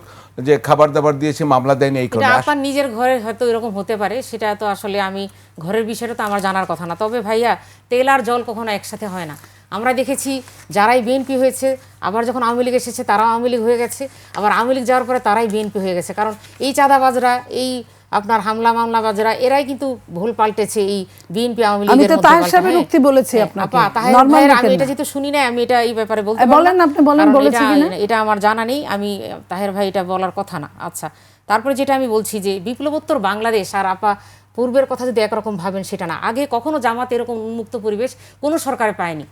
যে খাবার দাবার দিয়েছে, মামলা দেয়নি এই
এটা
কারণে।
আপনার নিজের ঘরে হয়তো এরকম হতে পারে, সেটা তো আসলে আমি ঘরের বিষয়টা তো আমার জানার কথা না। তবে ভাইয়া, তেল আর জল কখনো একসাথে হয় না। আমরা দেখেছি যারাই বিএনপি হয়েছে, আবার যখন আওয়ামী লীগ এসেছে তারাও আওয়ামী লীগ হয়ে গেছে, আবার আওয়ামী লীগ যাওয়ার পরে তারাই বিএনপি হয়ে গেছে। কারণ এই চাঁদাবাজরা, এই আপনার হামলা মামলাবাজরা, এরাই কিন্তু ভুল পাল্টেছে এই বিএনপি আওয়ামী
আমি
লীগের
তো
মধ্যে
তাহের
পাল্টা।
সাহেবের
হ্যাঁ।
উক্তি বলেছি
হ্যাঁ,
আপনাকে,
আপা, তাহের
নরমাল
ভাইয়ের
লোকের
আমি
না।
এটা যেহেতু শুনি না, আমি এটা এই ব্যাপারে বলতে
বলেন,
পারবো না।
আপনি বলেন,
কারণ
বলেছে
এটা-
কিনা?
এটা আমার জানা নেই, আমি তাহের ভাই এটা বলার কথা না। আচ্ছা, তারপরে যেটা আমি বলছি যে বিপ্লবোত্তর বাংলাদেশ আর আপা পূর্বের কথা যদি একরকম ভাবেন সেটা না। আগে কখনো জামাত এরকম উন্মুক্ত পরিবেশ কোনো সরকারে পায়নি।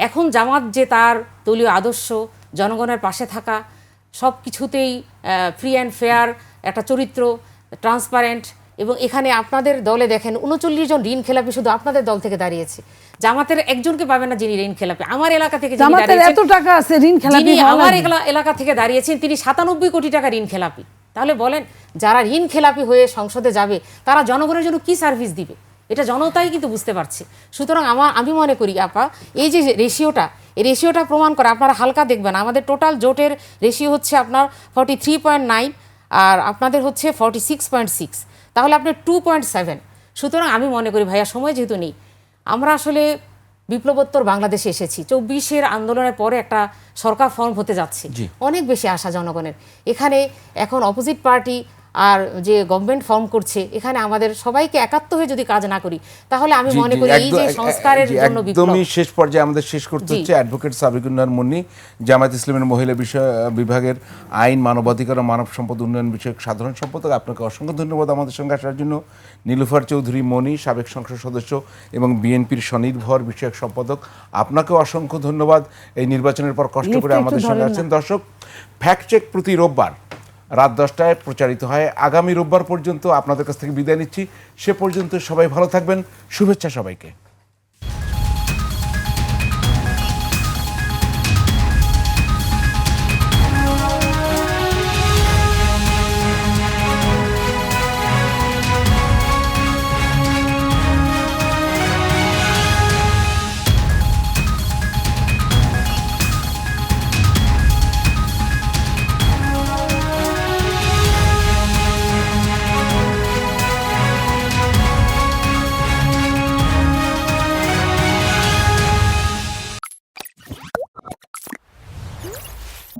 এখন জামাত যে তার দলীয় আদর্শ, জনগণের পাশে থাকা, সব কিছুতেই ফ্রি অ্যান্ড ফেয়ার একটা চরিত্র, ট্রান্সপারেন্ট, এবং এখানে আপনাদের দলে দেখেন 39 জন ঋণ খেলাপি শুধু আপনাদের দল থেকে দাঁড়িয়েছে। জামাতের একজনকে পাবেন না যিনি ঋণ খেলাপি। আমার এলাকা থেকে যিনি
জামাতের
দাঁড়িয়েছেন,
এত টাকা আছে, ঋণ খেলাপি
যিনি
হওয়া
আমার
লাগবে।
এলাকা থেকে দাঁড়িয়েছেন, তিনি 97 কোটি টাকা ঋণ খেলাপি। তাহলে বলেন, যারা ঋণ খেলাপি হয়ে সংসদে যাবে তারা জনগণের জন্য কি সার্ভিস দিবে? এটা জনতাই কিন্তু বুঝতে পারছে। সুতরাং আমি মনে করি আপা, এই যে রেশিওটা, এই রেশিওটা প্রমাণ করে, আপনারা হালকা দেখবেন, আমাদের টোটাল জোটের রেশিও হচ্ছে আপনার 43.9 আর আপনাদের হচ্ছে 46.6, তাহলে আপনার 2.7। সুতরাং আমি মনে করি ভাইয়া, সময় যেহেতু নেই, আমরা আসলে বিপ্লবোত্তর বাংলাদেশে এসেছি। 24-এর আন্দোলনের পরে একটা সরকার ফর্ম হতে যাচ্ছে,
জি।
অনেক বেশি আশা জনগণের। এখানে এখন অপোজিট পার্টি আর যে গভর্নমেন্ট ফর্ম করছে, এখানে আমাদের সবাইকে একাত্ম হয়ে যদি কাজ না করি, তাহলে আমি
জি,
মনে
জি,
করি এই যে সংস্কারের জন্য বিপ্লব।
একদমই শেষ পর্যায়ে আমাদের শেষ করতে
জি।
হচ্ছে। অ্যাডভোকেট সাবিকুন নাহার মুন্নি, জামায়াত ইসলামের মহিলা বিষয় বিভাগের আইন, মানবাধিকার ও মানব সম্পদ উন্নয়ন বিষয়ক সাধারণ সম্পাদক, আপনাকে অসংখ্য ধন্যবাদ আমাদের সঙ্গে আসার জন্য। নীলুফার চৌধুরী মনি, সাবেক সংসদ সদস্য এবং বিএনপির স্বনির্ভর বিষয়ক সম্পাদক, আপনাকেও অসংখ্য ধন্যবাদ এই নির্বাচনের পর কষ্ট করে
লিফটটা
আমাদের
একটু
সঙ্গে
ধরেন
আছেন। দর্শক, ফ্যাক্ট চেক প্রতি রোববার রাত 10টায় প্রচারিত হয়। আগামী রোববার পর্যন্ত আপনাদের কাছ থেকে বিদায় নিচ্ছি। সে পর্যন্ত সবাই ভালো থাকবেন। শুভেচ্ছা সবাইকে।